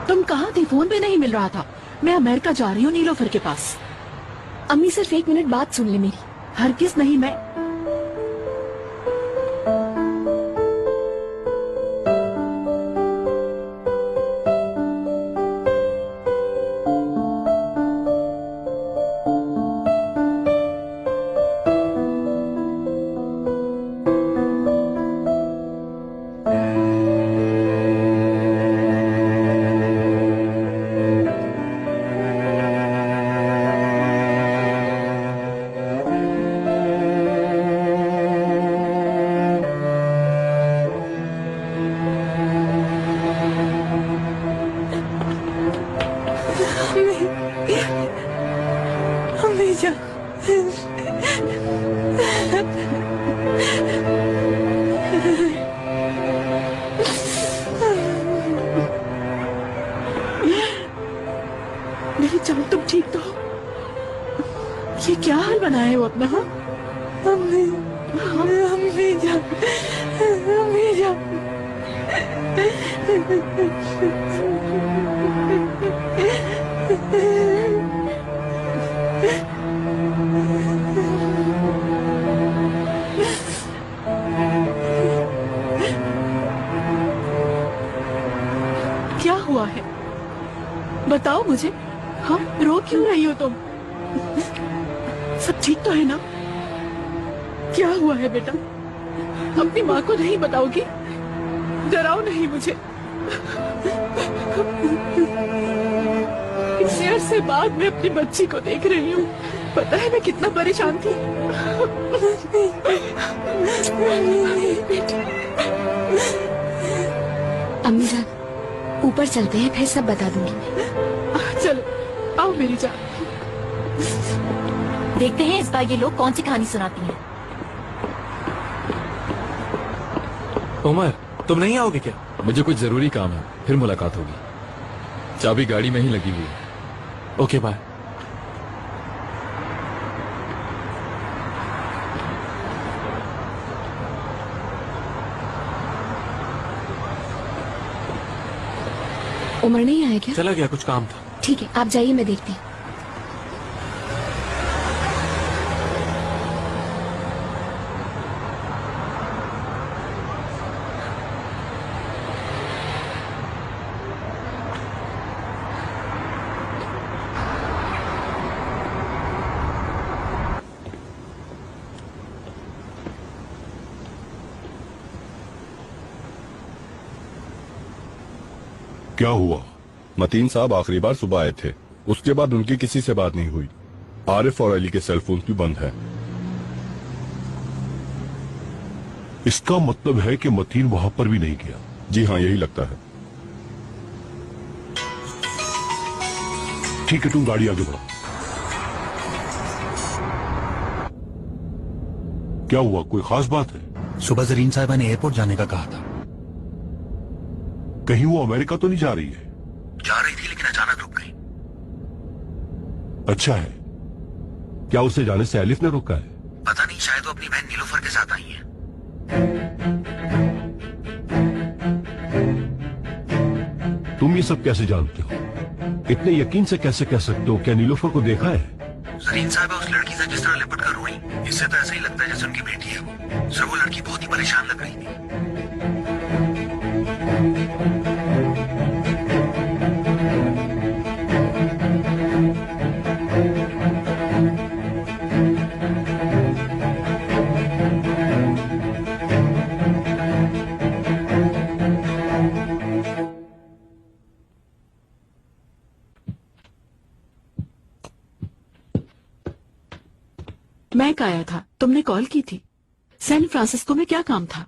S4: तुम कहाँ थी? फोन पे नहीं मिल रहा था। मैं अमेरिका जा रही हूँ नीलोफर के पास।
S1: अम्मी सिर्फ 1 मिनट बात सुन ले मेरी।
S4: हरगिज नहीं। मैं मेरी जान, तुम ठीक तो हो? ये क्या हाल बनाया है वो अपना? हाँ, अम्मी जान, अम्मी जान। क्या हुआ है? बताओ मुझे। हाँ, रो क्यों रही हो तुम? सब ठीक तो है ना? क्या हुआ है बेटा? अपनी माँ को नहीं बताओगी? डराओ नहीं मुझे। इतने अरसे बाद मैं अपनी बच्ची को देख रही हूँ। पता है मैं कितना परेशान थी।
S1: अम्मी जान, ऊपर चलते हैं, फिर सब बता दूंगी मैं।
S4: चलो आओ मेरी जान।
S5: देखते हैं इस बार ये लोग कौन सी कहानी सुनाती हैं।
S15: उमर, तुम नहीं आओगे क्या?
S2: मुझे कुछ जरूरी काम है, फिर मुलाकात होगी। चाबी गाड़ी में ही लगी हुई है।
S15: Okay, bye.
S1: उमर नहीं आया क्या?
S15: चला गया, कुछ काम था।
S1: ठीक है, आप जाइए, मैं देखती हूँ।
S8: क्या हुआ?
S16: मतीन साहब आखिरी बार सुबह आए थे, उसके बाद उनकी किसी से बात नहीं हुई। आरिफ और अली के सेलफोन भी बंद है।
S8: इसका मतलब है कि मतीन वहां पर भी नहीं गया।
S16: जी हाँ, यही लगता है।
S8: ठीक है, तुम गाड़ी आगे बढ़ाओ। क्या हुआ, कोई खास बात है?
S10: सुबह जरीन साहिबा ने एयरपोर्ट जाने का कहा था।
S8: कहीं वो अमेरिका तो नहीं जा रही है?
S10: जा रही थी लेकिन अचानक रुक गई।
S8: अच्छा है। क्या उसे जाने से एलिफ ने रोका है?
S10: पता नहीं, शायद वो अपनी बहन नीलोफर के साथ आई है।
S8: तुम ये सब कैसे जानते हो? इतने यकीन से कैसे कह सकते हो? क्या नीलोफर को देखा है?
S10: जरीन साहिबा उस लड़की से जिस तरह लिपट कर रोई, इससे तो ऐसा ही लगता है जैसे उनकी बेटी है वो। सर, वो लड़की बहुत ही परेशान लग रही थी।
S5: मैं आया था, तुमने कॉल की थी। सैन फ्रांसिस्को में क्या काम था?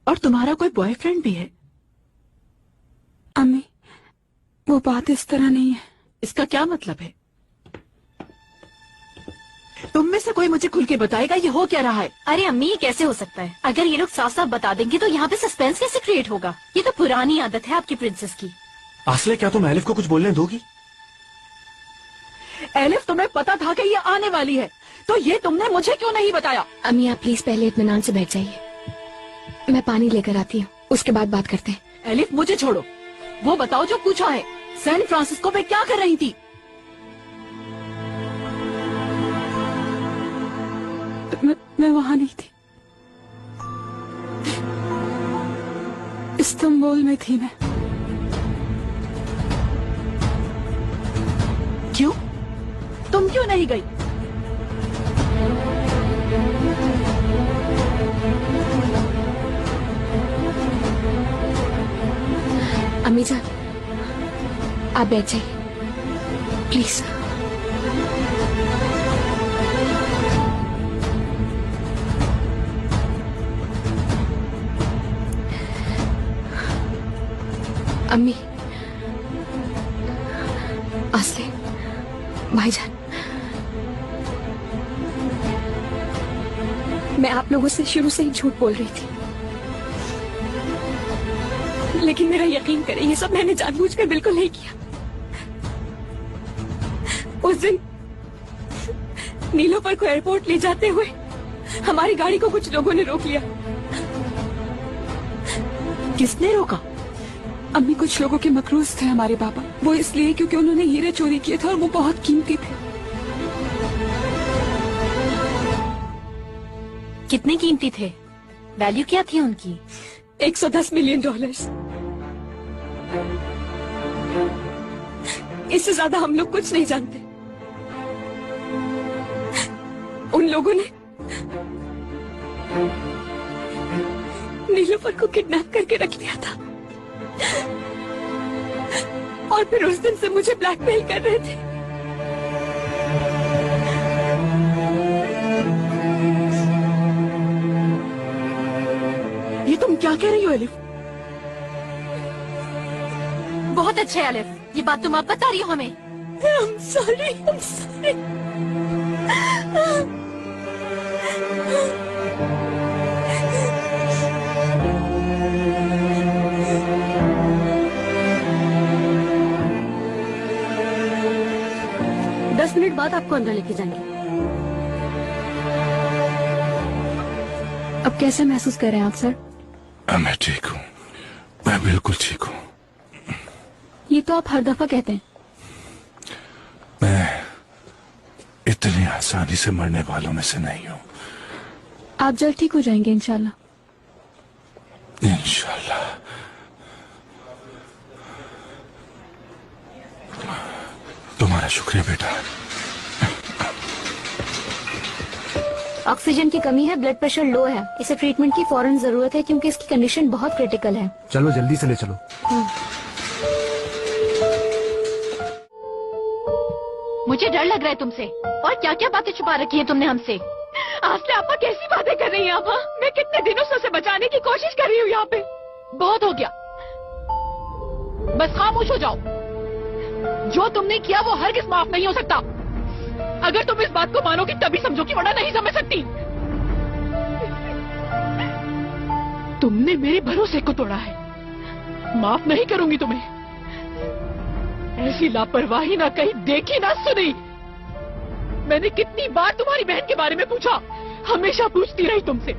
S5: और तुम्हारा कोई बॉयफ्रेंड भी है?
S7: अम्मी, वो बात इस तरह नहीं है।
S5: इसका क्या मतलब है? तुम में से कोई मुझे खुल के बताएगा ये हो क्या रहा है?
S17: अरे अम्मी, ये कैसे हो सकता है? अगर ये लोग साफ साफ बता देंगे तो यहाँ पे सस्पेंस कैसे क्रिएट होगा? ये तो पुरानी आदत है आपकी प्रिंसेस की।
S15: आसले, क्या तुम एलिफ को कुछ बोलने दोगी?
S5: एलिफ, तुम्हें पता था कि ये आने वाली है, तो ये तुमने मुझे क्यों नहीं बताया?
S1: अम्मी, आप प्लीज पहले इत्मीनान से बैठ जाइए, मैं पानी लेकर आती हूँ, उसके बाद बात करते हैं।
S5: एलिफ, मुझे छोड़ो, वो बताओ जो पूछा है। सैन फ्रांसिस्को में क्या कर रही थी?
S7: मैं वहां नहीं थी, इस्तांबुल में थी मैं।
S5: क्यों? तुम क्यों नहीं गई?
S1: अम्मी जान, आप बैठ जाइए प्लीज। अम्मी, आसले, भाईजान, मैं आप लोगों से शुरू से ही झूठ बोल रही थी, लेकिन मेरा यकीन करें, ये सब मैंने जानबूझकर बिल्कुल नहीं किया। उस दिन नीलोफर को एयरपोर्ट ले जाते हुए हमारी गाड़ी को कुछ लोगों ने रोक लिया।
S5: किसने रोका?
S7: अम्मी, कुछ लोगों के मकरूज थे हमारे बाबा। वो इसलिए क्योंकि उन्होंने हीरे चोरी किए थे और वो बहुत कीमती थे।
S17: कितने कीमती थे? वैल्यू क्या थी उनकी?
S1: $110 मिलियन। इससे ज्यादा हम लोग कुछ नहीं जानते। उन लोगों ने नीलोफर को किडनैप करके रख लिया था और फिर उस दिन से मुझे ब्लैकमेल कर रहे थे।
S5: ये तुम क्या कह रही हो एलिफ?
S17: बहुत अच्छा है एलिफ, ये बात तुम अब बता रही हो हमें।
S1: I'm sorry, I'm sorry.
S11: दस मिनट बाद आपको अंदर लेके जाएंगे।
S14: अब कैसे महसूस कर रहे हैं आप सर?
S3: मैं ठीक हूँ, मैं बिल्कुल ठीक हूँ।
S14: ये तो आप हर दफा कहते हैं।
S3: मैं इतनी आसानी से मरने वालों में से नहीं हूँ।
S14: आप जल्द ठीक हो जाएंगे इंशाल्लाह।
S3: इंशाल्लाह। तुम्हारा शुक्रिया बेटा।
S11: ऑक्सीजन की कमी है, ब्लड प्रेशर लो है, इसे ट्रीटमेंट की फौरन जरूरत है क्योंकि इसकी कंडीशन बहुत क्रिटिकल है।
S10: चलो जल्दी से ले चलो।
S17: मुझे डर लग रहा है तुमसे। और क्या क्या बातें छुपा रखी है तुमने हमसे?
S1: आसले आपा कैसी बातें कर रही हैं आप? मैं कितने दिनों से उसे बचाने की कोशिश कर रही हूँ यहाँ पे।
S5: बहुत हो गया, बस खामोश हो जाओ। जो तुमने किया वो हरगिज़ माफ नहीं हो सकता। अगर तुम इस बात को मानोगी तभी समझोगी, वरना नहीं समझ सकती। तुमने मेरे भरोसे को तोड़ा है, माफ नहीं करूंगी तुम्हें। ऐसी लापरवाही ना कहीं देखी ना सुनी। मैंने कितनी बार तुम्हारी बहन के बारे में पूछा, हमेशा पूछती रही तुमसे,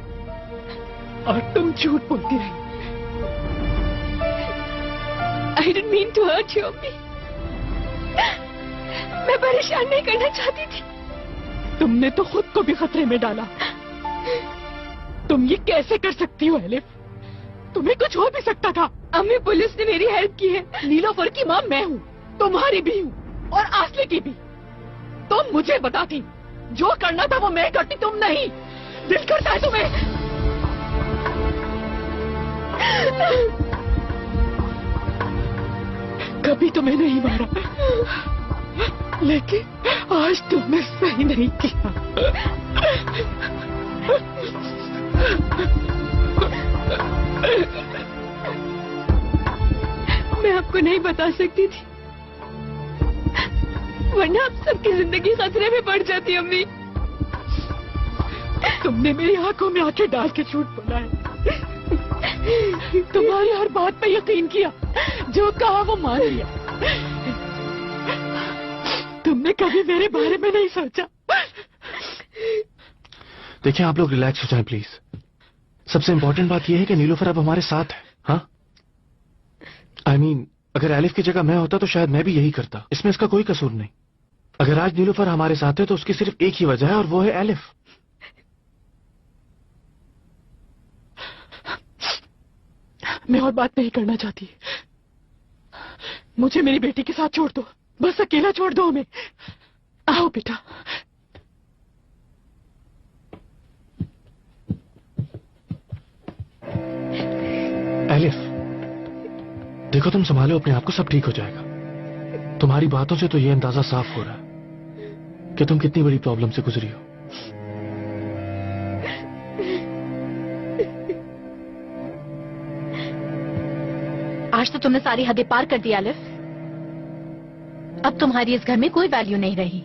S5: और तुम झूठ बोलती रही।
S1: I didn't mean to hurt you, अम्मी। मैं परेशान नहीं करना चाहती थी।
S5: तुमने तो खुद को भी खतरे में डाला। तुम ये कैसे कर सकती हो एलिफ? तुम्हें कुछ हो भी सकता था।
S1: अम्मी, पुलिस ने मेरी हेल्प की है।
S5: नीलोफर की मां मैं हूँ, तुम्हारी भी हूँ, और आसले की भी। तुम मुझे बताती, जो करना था वो मैं करती, तुम नहीं। दिल करता है तुम्हें। कभी तुम्हें नहीं मारा, लेकिन आज तुमने सही नहीं किया।
S1: मैं आपको नहीं बता सकती थी, वरना आप सबकी जिंदगी खतरे में पड़ जाती अम्मी।
S5: तुमने मेरी आंखों में आंखें डाल के झूठ बोला है। तुम्हारी हर बात पे यकीन किया, जो कहा वो मान लिया। तुमने कभी मेरे बारे में नहीं सोचा।
S15: देखिए, आप लोग रिलैक्स हो जाएं प्लीज। सबसे इम्पोर्टेंट बात यह है कि नीलोफर अब हमारे साथ है। हाँ, I mean, अगर एलिफ की जगह मैं होता तो शायद मैं भी यही करता। इसमें इसका कोई कसूर नहीं। अगर आज नीलोफर हमारे साथ है तो उसकी सिर्फ एक ही वजह है, और वो है एलिफ।
S5: मैं और बात नहीं करना चाहती। मुझे मेरी बेटी के साथ छोड़ दो, बस अकेला छोड़ दो हमें। आओ बेटा।
S15: एलिफ, देखो, तुम संभालो अपने आप को, सब ठीक हो जाएगा। तुम्हारी बातों से तो ये अंदाजा साफ हो रहा है कि तुम कितनी बड़ी प्रॉब्लम से गुजरी हो।
S17: आज तो तुमने सारी हदें पार कर दी एलिफ। अब तुम्हारी इस घर में कोई वैल्यू नहीं रही।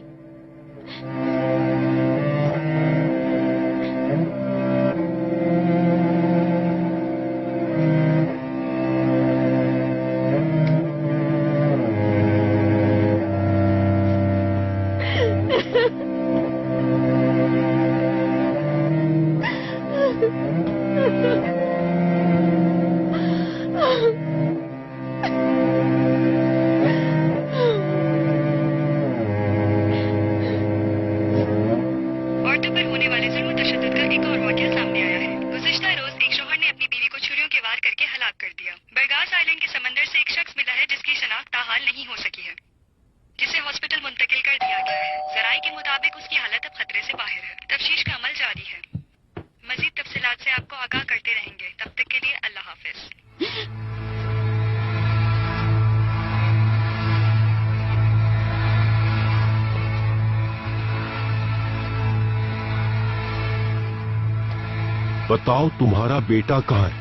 S8: बताओ, तुम्हारा बेटा कहाँ है?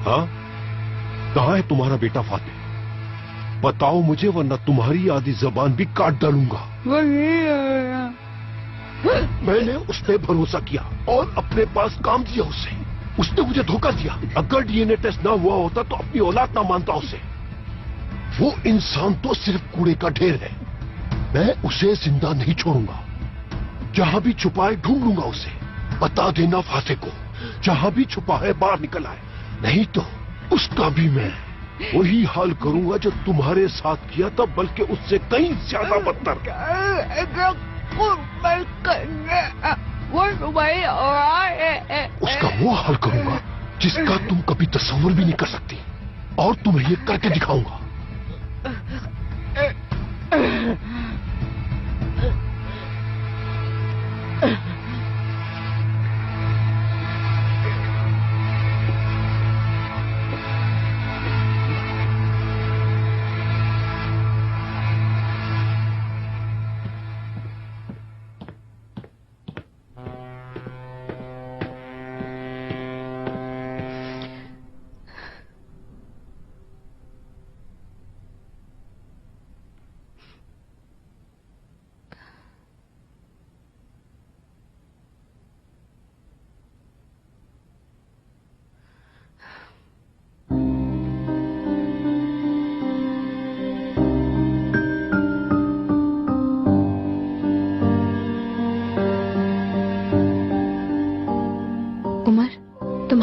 S8: हाँ, कहाँ है तुम्हारा बेटा फातिह? बताओ मुझे, वरना तुम्हारी आधी जबान भी काट डालूंगा। मैंने उस पे भरोसा किया और अपने पास काम दिया उसे। उसने मुझे धोखा दिया। अगर डीएनए टेस्ट ना हुआ होता तो अपनी औलाद ना मानता उसे। वो इंसान तो सिर्फ कूड़े का ढेर है। मैं उसे जिंदा नहीं छोड़ूंगा। जहां भी छुपा है ढूंढ लूंगा उसे। बता देना फातिह को, जहां भी छुपा है बाहर निकल आए, नहीं तो उसका भी मैं वही हाल करूंगा जो तुम्हारे साथ किया था, बल्कि उससे कहीं ज्यादा बदतर। उसका वो हाल करूंगा जिसका तुम कभी तस्वीर भी नहीं कर सकती, और तुम्हें ये करके दिखाऊंगा।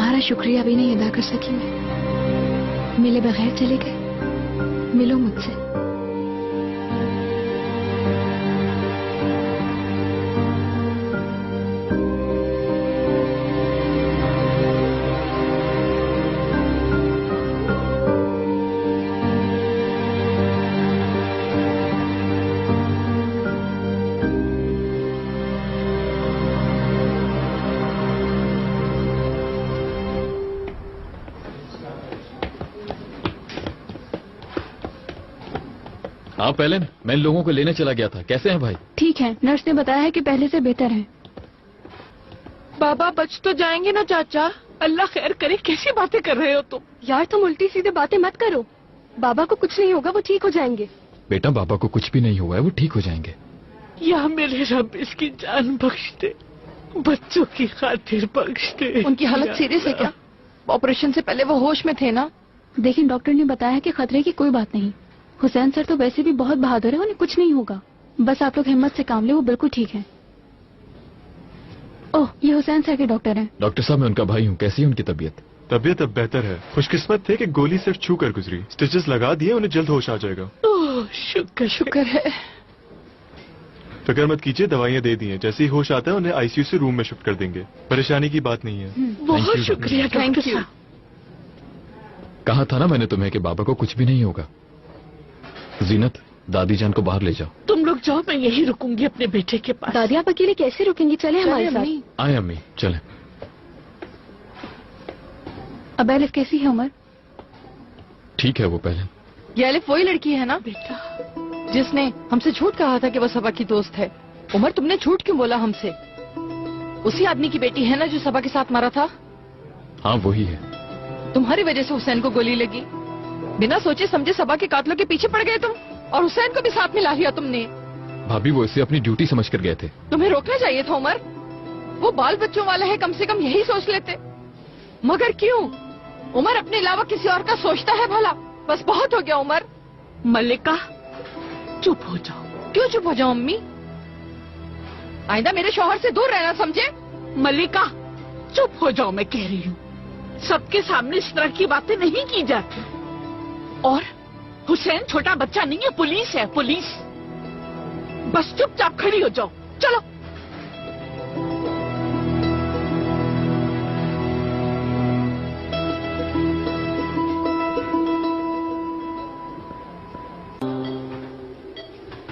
S14: तुम्हारा शुक्रिया भी नहीं अदा कर सकी मैं। मिले बगैर चले गए। मिलो मुझसे।
S2: हाँ पहले मैं इन लोगों को लेने चला गया था। कैसे हैं भाई?
S14: ठीक है, नर्स ने बताया है कि पहले से बेहतर है।
S5: बाबा बच तो जाएंगे ना चाचा? अल्लाह खैर करे। कैसी बातें कर रहे हो तुम?
S11: यार तुम उल्टी सीधे बातें मत करो। बाबा को कुछ नहीं होगा, वो ठीक हो जाएंगे।
S2: बेटा बाबा को कुछ भी नहीं हुआ है, वो ठीक हो जाएंगे।
S5: या मेरे रब इसकी जान बख्श दे, बच्चों की खातिर बख्श दे।
S7: उनकी हालत सीरियस है क्या? ऑपरेशन से पहले वो होश में थे ना?
S14: लेकिन डॉक्टर ने बताया कि खतरे की कोई बात नहीं। हुसैन सर तो वैसे भी बहुत बहादुर है, उन्हें कुछ नहीं होगा। बस आप लोग हिम्मत से काम ले, वो बिल्कुल ठीक है। ओह, ये हुसैन सर के डॉक्टर हैं।
S2: डॉक्टर साहब मैं उनका भाई हूँ। कैसी है उनकी तबीयत?
S15: तबीयत अब बेहतर है। खुशकिस्मत थे कि गोली सिर्फ छू कर गुजरी। स्टिचेस लगा दिए, उन्हें जल्द होश आ जाएगा।
S7: शुक्र है।
S15: फिक्र मत कीजिए, दवाइयाँ दे दी हैं। जैसे ही होश आता है उन्हें आईसीयू से रूम में शिफ्ट कर देंगे। परेशानी की बात नहीं है।
S5: बहुत शुक्रिया डॉक्टर साहब।
S2: कहा था ना मैंने तुम्हें कि बाबा को कुछ भी नहीं होगा। जीनत, दादी जान को बाहर ले जाओ।
S5: तुम लोग जाओ, मैं यही रुकूंगी अपने बेटे के पास।
S11: दादी आप अकेले कैसे रुकेंगी? चले हमारे साथ।
S2: आए अम्मी, चलें।
S14: अब एलिफ कैसी है उमर?
S2: ठीक है वो पहले।
S7: ये एलिफ वही लड़की है ना
S5: बेटा,
S7: जिसने हमसे झूठ कहा था कि वो सबा की दोस्त है? उमर तुमने झूठ क्यों बोला हमसे? उसी आदमी की बेटी है ना जो सबा के साथ मारा था?
S2: हाँ वही है।
S7: तुम्हारी वजह से हुसैन को गोली लगी। बिना सोचे समझे सबा के कातलों के पीछे पड़ गए तुम, और हुसैन को भी साथ मिला लिया तुमने।
S2: भाभी वो इसे अपनी ड्यूटी समझ कर गए थे।
S7: तुम्हें रोकना चाहिए था उमर। वो बाल बच्चों वाला है, कम से कम यही सोच लेते। मगर क्यों? उमर अपने अलावा किसी और का सोचता है भला? बस बहुत हो गया उमर।
S5: मल्लिका चुप हो जाओ।
S7: क्यों चुप हो जाओ अम्मी? आइंदा मेरे शौहर से दूर रहना, समझे?
S5: मल्लिका चुप हो जाओ, मैं कह रही हूँ। सबके सामने इस तरह की बातें नहीं की जाती। और हुसैन छोटा बच्चा नहीं है, पुलिस है, पुलिस। बस चुपचाप खड़ी हो जाओ। चलो।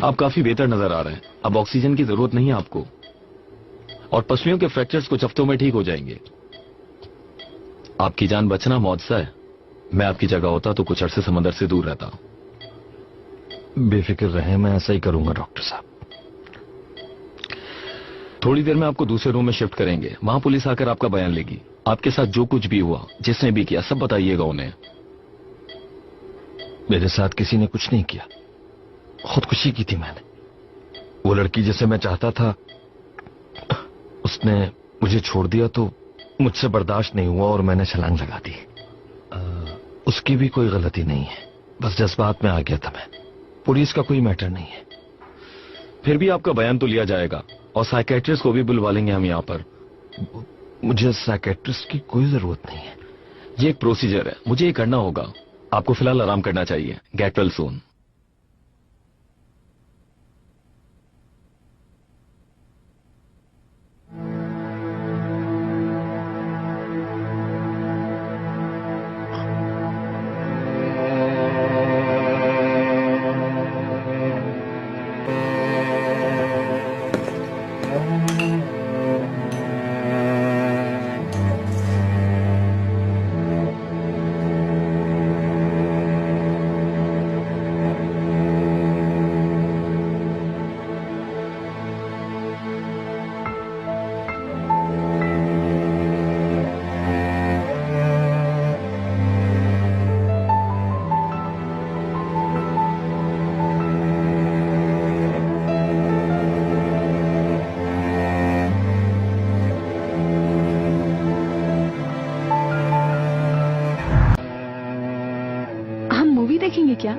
S18: आप काफी बेहतर नजर आ रहे हैं। अब ऑक्सीजन की जरूरत नहीं है आपको, और पसलियों के फ्रैक्चर्स कुछ हफ्तों में ठीक हो जाएंगे। आपकी जान बचना मुआवजा है। मैं आपकी जगह होता तो कुछ अरसे समंदर से दूर रहता।
S6: बेफिक्र रहें, मैं ऐसा ही करूंगा डॉक्टर साहब।
S18: थोड़ी देर में आपको दूसरे रूम में शिफ्ट करेंगे। वहां पुलिस आकर आपका बयान लेगी। आपके साथ जो कुछ भी हुआ, जिसने भी किया, सब बताइएगा उन्हें।
S6: मेरे साथ किसी ने कुछ नहीं किया, खुदकुशी की थी मैंने। वो लड़की जिसे मैं चाहता था उसने मुझे छोड़ दिया, तो मुझसे बर्दाश्त नहीं हुआ और मैंने छलांग लगा दी। उसकी भी कोई गलती नहीं है, बस जज्बात में आ गया था मैं। पुलिस का कोई मैटर नहीं है।
S18: फिर भी आपका बयान तो लिया जाएगा, और साइकेट्रिस्ट को भी बुलवा लेंगे हम यहाँ पर।
S6: मुझे साइकेट्रिस्ट की कोई जरूरत नहीं है।
S18: ये एक प्रोसीजर है, मुझे ये करना होगा। आपको फिलहाल आराम करना चाहिए। Get well soon.
S14: देखेंगे क्या?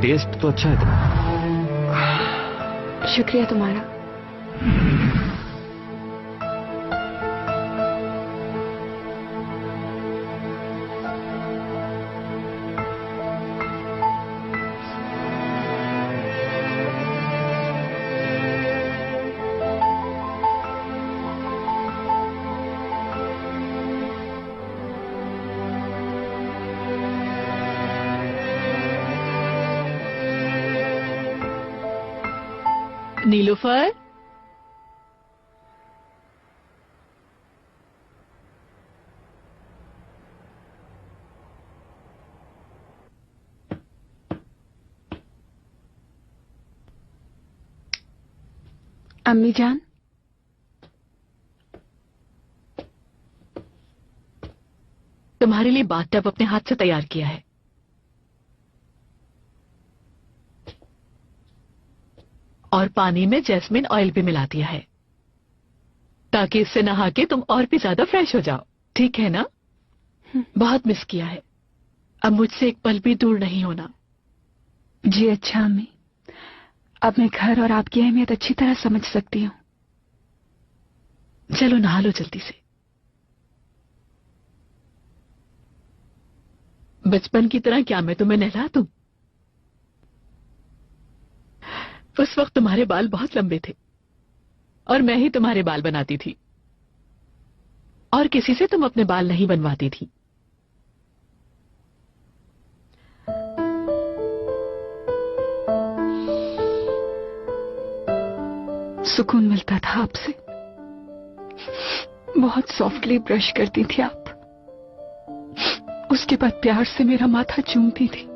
S18: टेस्ट तो अच्छा है।
S7: शुक्रिया तुम्हारा।
S5: नीलूफर,
S7: अम्मी जान,
S5: तुम्हारे लिए बाथटब अपने हाथ से तैयार किया है। और पानी में जैस्मिन ऑयल भी मिला दिया है ताकि इससे नहा के तुम और भी ज्यादा फ्रेश हो जाओ। ठीक है ना? बहुत मिस किया है। अब मुझसे एक पल भी दूर नहीं होना।
S7: जी अच्छा अम्मी, अब मैं घर और आपकी अहमियत अच्छी तरह समझ सकती हूँ।
S5: चलो नहा लो जल्दी से। बचपन की तरह क्या मैं तुम्हें नहला दूं? उस वक्त तुम्हारे बाल बहुत लंबे थे और मैं ही तुम्हारे बाल बनाती थी और किसी से तुम अपने बाल नहीं बनवाती थी।
S7: सुकून मिलता था आपसे। बहुत सॉफ्टली ब्रश करती थी आप। उसके बाद प्यार से मेरा माथा चूमती थी।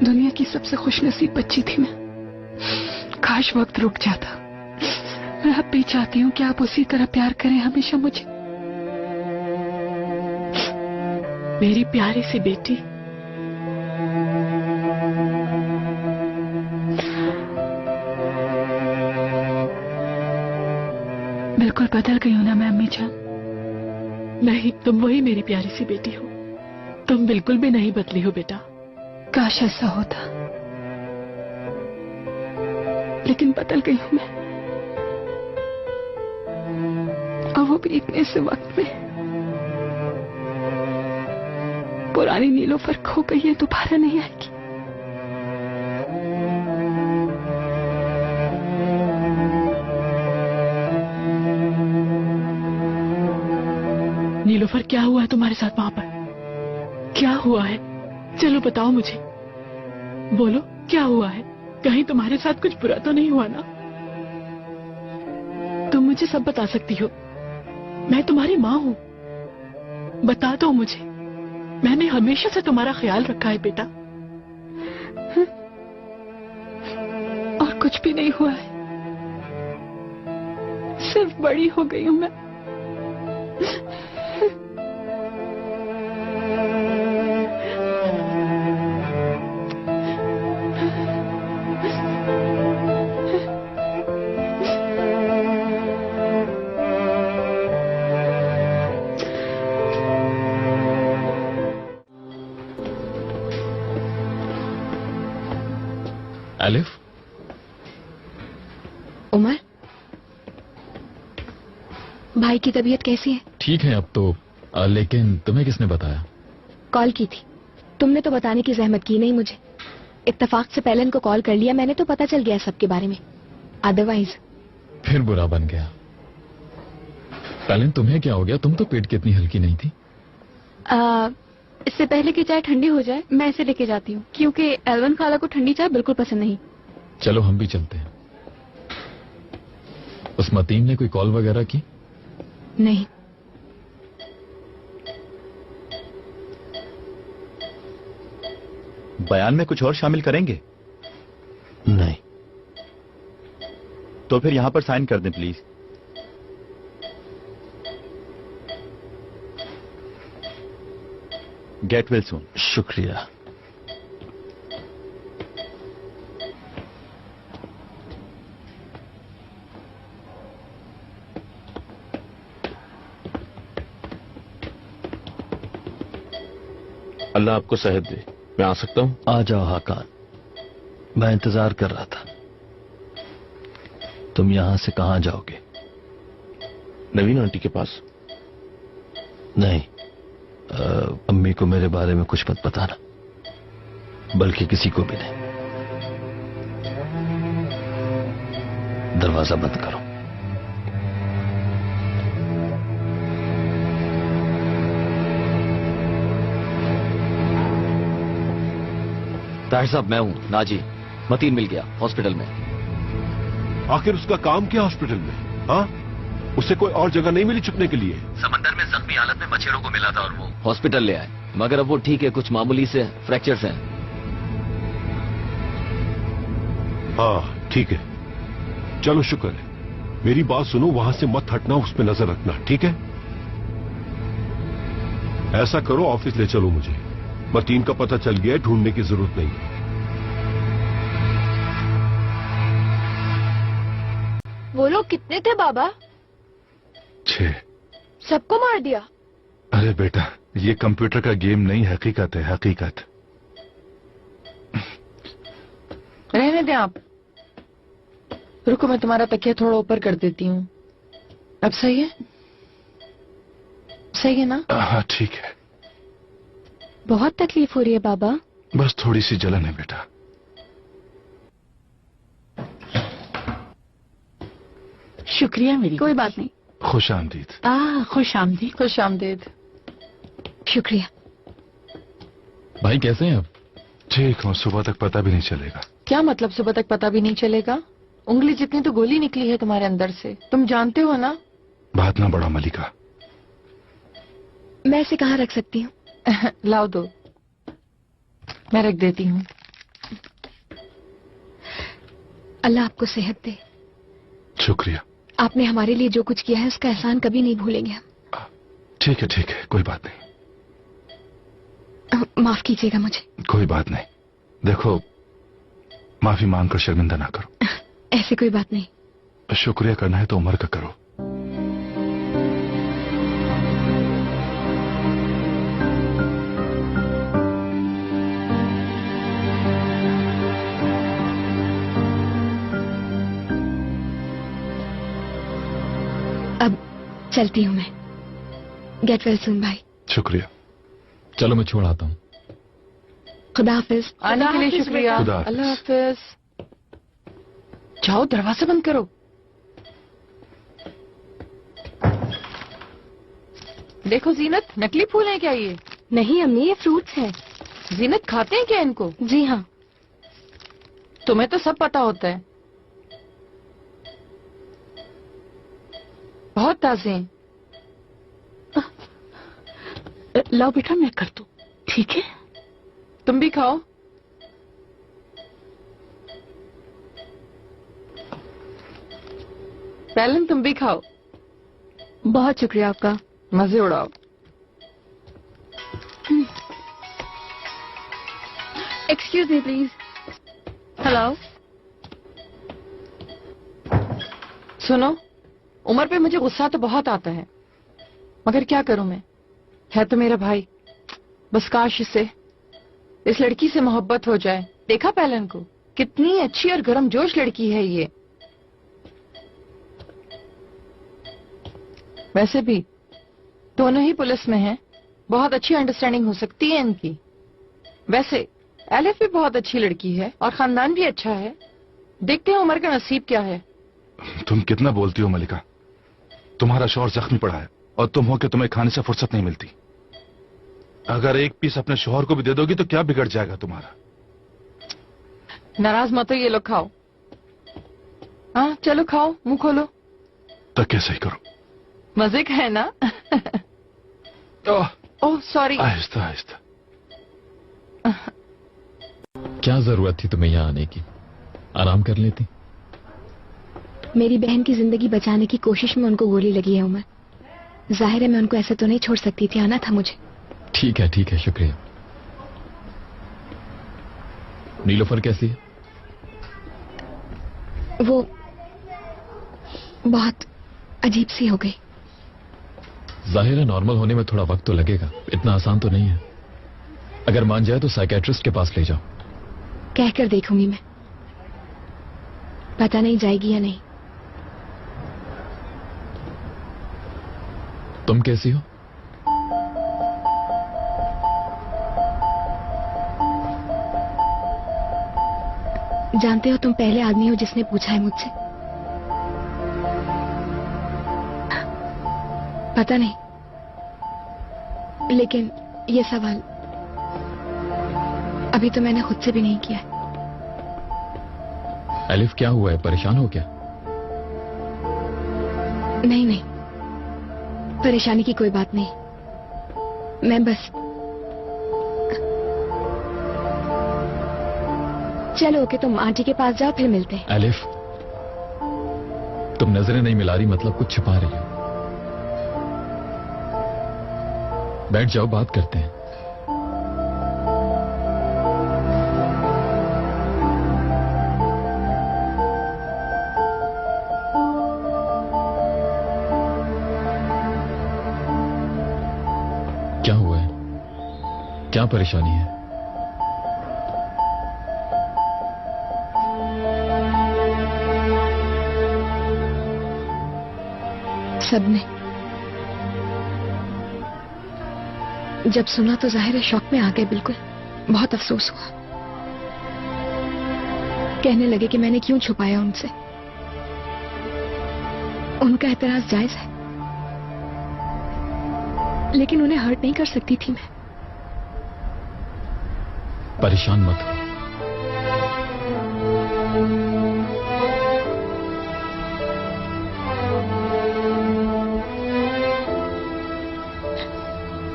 S7: दुनिया की सबसे खुशनसीब बच्ची थी मैं। काश वक्त रुक जाता। मैं अब भी चाहती हूँ कि आप उसी तरह प्यार करें हमेशा मुझे।
S5: मेरी प्यारी सी बेटी,
S7: बिल्कुल बदल गई हूं ना मैं अम्मी जान?
S5: नहीं, तुम वही मेरी प्यारी सी बेटी हो। तुम बिल्कुल भी नहीं बदली हो बेटा।
S7: काश ऐसा होता, लेकिन बदल गई हूं मैं, और वो भी इतने से वक्त में। पुरानी नीलोफर खो गई है, दोबारा नहीं आएगी।
S5: नीलोफर, क्या हुआ है तुम्हारे साथ वहां पर? क्या हुआ है? चलो बताओ मुझे, बोलो क्या हुआ है? कहीं तुम्हारे साथ कुछ बुरा तो नहीं हुआ ना? तुम मुझे सब बता सकती हो। मैं तुम्हारी माँ हूँ, बता दो मुझे। मैंने हमेशा से तुम्हारा ख्याल रखा है बेटा।
S7: और कुछ भी नहीं हुआ है, सिर्फ बड़ी हो गई हूं मैं।
S2: एलिफ,
S1: उमर, भाई की तबीयत कैसी है?
S2: ठीक है अब तो। लेकिन तुम्हें किसने बताया?
S1: कॉल की थी, तुमने तो बताने की जहमत की नहीं मुझे। इत्तेफाक से पहले इनको कॉल कर लिया मैंने, तो पता चल गया सबके बारे में। अदरवाइज
S2: फिर बुरा बन गया। पहले तुम्हें क्या हो गया? तुम तो पेट की इतनी हल्की नहीं थी।
S14: इससे पहले कि चाय ठंडी हो जाए मैं इसे लेके जाती हूँ, क्योंकि एल्वन खाला को ठंडी चाय बिल्कुल पसंद नहीं।
S2: चलो हम भी चलते हैं। उस मतीन ने कोई कॉल वगैरह की?
S14: नहीं।
S19: बयान में कुछ और शामिल करेंगे?
S6: नहीं।
S19: तो फिर यहां पर साइन कर दें प्लीज। Get well soon.
S6: शुक्रिया।
S15: अल्लाह आपको सेहत दे।
S16: मैं आ सकता हूँ?
S6: आ जाओ हाकान, मैं इंतजार कर रहा था। तुम यहां से कहां जाओगे?
S16: नवीन आंटी के पास।
S6: नहीं, अम्मी को मेरे बारे में कुछ मत बताना, बल्कि किसी को भी नहीं। दरवाजा बंद करो।
S18: ताहिर साहब, मैं हूं नाजी। मतीन मिल गया हॉस्पिटल में।
S8: आखिर उसका काम क्या हॉस्पिटल में? हाँ, उसे कोई और जगह नहीं मिली छुपने के लिए?
S18: समंदर में जख्मी हालत में मछेरों को मिला था और वो हॉस्पिटल ले आए, मगर अब वो ठीक है, कुछ मामूली से फ्रैक्चर्स हैं।
S8: हाँ ठीक है, चलो शुक्र है। मेरी बात सुनो, वहां से मत हटना, उस पर नजर रखना, ठीक है? ऐसा करो, ऑफिस ले चलो मुझे। मतीन का पता चल गया है, ढूंढने की जरूरत नहीं।
S1: वो लोग कितने थे बाबा?
S3: 6।
S1: सबको मार दिया?
S3: अरे बेटा, ये कंप्यूटर का गेम नहीं, हकीकत है, हकीकत।
S20: रहने दें आप। रुको, मैं तुम्हारा तकिया थोड़ा ऊपर कर देती हूँ। अब सही है? सही है ना?
S3: हाँ ठीक है।
S14: बहुत तकलीफ हो रही है बाबा?
S3: बस थोड़ी सी जलन है बेटा।
S5: शुक्रिया मेरी।
S14: कोई बात नहीं।
S3: खुश आमदीद।
S5: खुश आमदीद।
S20: खुश आमदीद।
S14: शुक्रिया।
S2: भाई कैसे हैं आप?
S3: ठीक हूँ, सुबह तक पता भी नहीं चलेगा।
S20: क्या मतलब सुबह तक पता भी नहीं चलेगा? उंगली जितनी तो गोली निकली है तुम्हारे अंदर से, तुम जानते हो ना?
S3: बात ना बढ़ा मलिका।
S14: मैं इसे कहाँ रख सकती हूँ?
S20: लाओ दो, मैं रख देती हूँ।
S14: अल्लाह आपको सेहत दे।
S3: शुक्रिया।
S14: आपने हमारे लिए जो कुछ किया है उसका एहसान कभी नहीं भूलेंगे हम।
S3: ठीक है, कोई बात नहीं।
S14: माफ कीजिएगा मुझे।
S3: कोई बात नहीं। देखो, माफी मांगकर शर्मिंदा ना करो।
S14: ऐसी कोई बात नहीं।
S3: शुक्रिया करना है तो उम्र का करो।
S14: अब चलती हूँ मैं। गेट वेल सून भाई।
S3: शुक्रिया।
S2: चलो मैं छोड़ आता हूँ।
S14: खुदा हाफिज।
S20: आने के लिए शुक्रिया। अल्लाह हाफिज। जाओ, दरवाजा बंद करो। देखो जीनत, नकली फूल हैं क्या ये?
S14: नहीं अम्मी, ये फ्रूट्स हैं।
S20: जीनत, खाते हैं क्या इनको?
S14: जी हाँ।
S20: तुम्हें तो सब पता होता है। बहुत ताजे हैं।
S5: लाओ बेटा, मैं कर दूं, ठीक है?
S20: तुम भी खाओ। पैलन, तुम भी खाओ।
S14: बहुत शुक्रिया आपका।
S20: मजे उड़ाओ।
S14: Excuse me please. हेलो।
S20: सुनो, उमर पे मुझे गुस्सा तो बहुत आता है, मगर क्या करूं मैं? है तो मेरा भाई। बस काश इस लड़की से मोहब्बत हो जाए। देखा पैलन को, कितनी अच्छी और गर्मजोश लड़की है ये। वैसे भी दोनों ही पुलिस में हैं, बहुत अच्छी अंडरस्टैंडिंग हो सकती है इनकी। वैसे एलिफ भी बहुत अच्छी लड़की है और खानदान भी अच्छा है। देखते हैं उमर का नसीब क्या है।
S3: तुम कितना बोलती हो मलिका? तुम्हारा शौहर जख्मी पड़ा है और तुम हो कि तुम्हें खाने से फुर्सत नहीं मिलती। अगर एक पीस अपने शौहर को भी दे दोगी तो क्या बिगड़ जाएगा तुम्हारा?
S20: नाराज मत हो, ये लो खाओ। हाँ चलो खाओ, मुंह खोलो।
S3: तो कैसे ही करो?
S20: मजे का है ना? Oh sorry.
S3: आहिस्ता आहिस्ता।
S2: क्या जरूरत थी तुम्हें यहाँ आने की? आराम कर लेती।
S14: मेरी बहन की जिंदगी बचाने की कोशिश में उनको गोली लगी है उमर। जाहिर है मैं उनको ऐसे तो नहीं छोड़ सकती थी, आना था मुझे।
S2: ठीक है, शुक्रिया। नीलोफर कैसी है?
S14: वो बहुत अजीब सी हो गई।
S2: जाहिर है नॉर्मल होने में थोड़ा वक्त तो लगेगा, इतना आसान तो नहीं है। अगर मान जाए तो साइकेट्रिस्ट के पास ले जाओ।
S1: कह कर देखूंगी मैं, पता नहीं जाएगी या नहीं।
S2: तुम कैसी हो?
S1: जानते हो, तुम पहले आदमी हो जिसने पूछा है मुझसे। पता नहीं, लेकिन ये सवाल अभी तो मैंने खुद से भी नहीं किया है।
S2: एलिफ, क्या हुआ है? परेशान हो क्या?
S1: नहीं नहीं, परेशानी की कोई बात नहीं। मैं बस, चलो ओके, तुम आंटी के पास जाओ, फिर मिलते हैं।
S2: एलिफ, तुम नजरें नहीं मिला रही, मतलब कुछ छिपा रही हो। बैठ जाओ, बात करते हैं। क्या हुआ है? क्या परेशानी है?
S1: सबने जब सुना तो जाहिर है शॉक में आ गए, बिल्कुल। बहुत अफसोस हुआ। कहने लगे कि मैंने क्यों छुपाया उनसे। उनका एतराज जायज है, लेकिन उन्हें हर्ट नहीं कर सकती थी मैं।
S2: परेशान मत हो।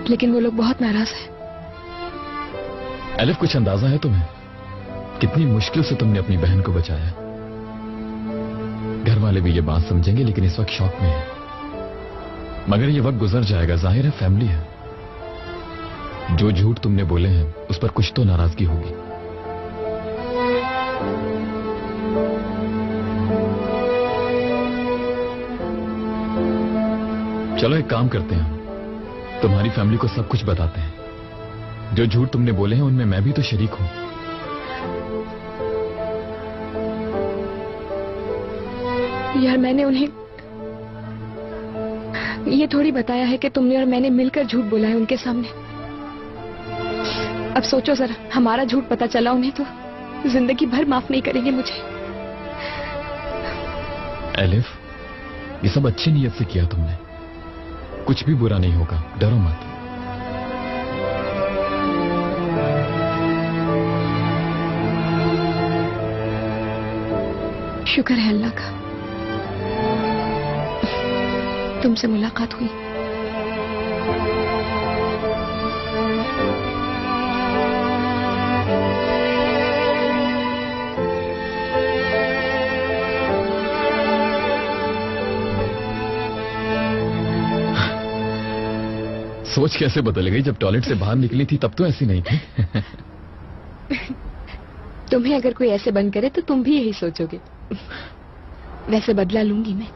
S1: लेकिन वो लोग बहुत नाराज हैं।
S2: एलिफ, कुछ अंदाजा है तुम्हें कितनी मुश्किल से तुमने अपनी बहन को बचाया? घर वाले भी ये बात समझेंगे, लेकिन इस वक्त शॉक में है। मगर ये वक्त गुजर जाएगा, जाहिर है फैमिली है। जो झूठ तुमने बोले हैं उस पर कुछ तो नाराजगी होगी। चलो एक काम करते हैं, तुम्हारी फैमिली को सब कुछ बताते हैं। जो झूठ तुमने बोले हैं उनमें मैं भी तो शरीक हूं।
S1: यार, मैंने उन्हें ये थोड़ी बताया है कि तुमने और मैंने मिलकर झूठ बोला है उनके सामने। अब सोचो जरा, हमारा झूठ पता चला उन्हें तो जिंदगी भर माफ नहीं करेंगे मुझे।
S2: एलिफ, ये सब अच्छी नीयत से किया तुमने, कुछ भी बुरा नहीं होगा, डरो मत।
S1: शुक्र है अल्लाह का, तुमसे मुलाकात हुई।
S2: सोच कैसे बदल गई? जब टॉयलेट से बाहर निकली थी तब तो ऐसी नहीं थी।
S1: तुम्हें अगर कोई ऐसे बंद करे तो तुम भी यही सोचोगे। वैसे बदला लूंगी मैं।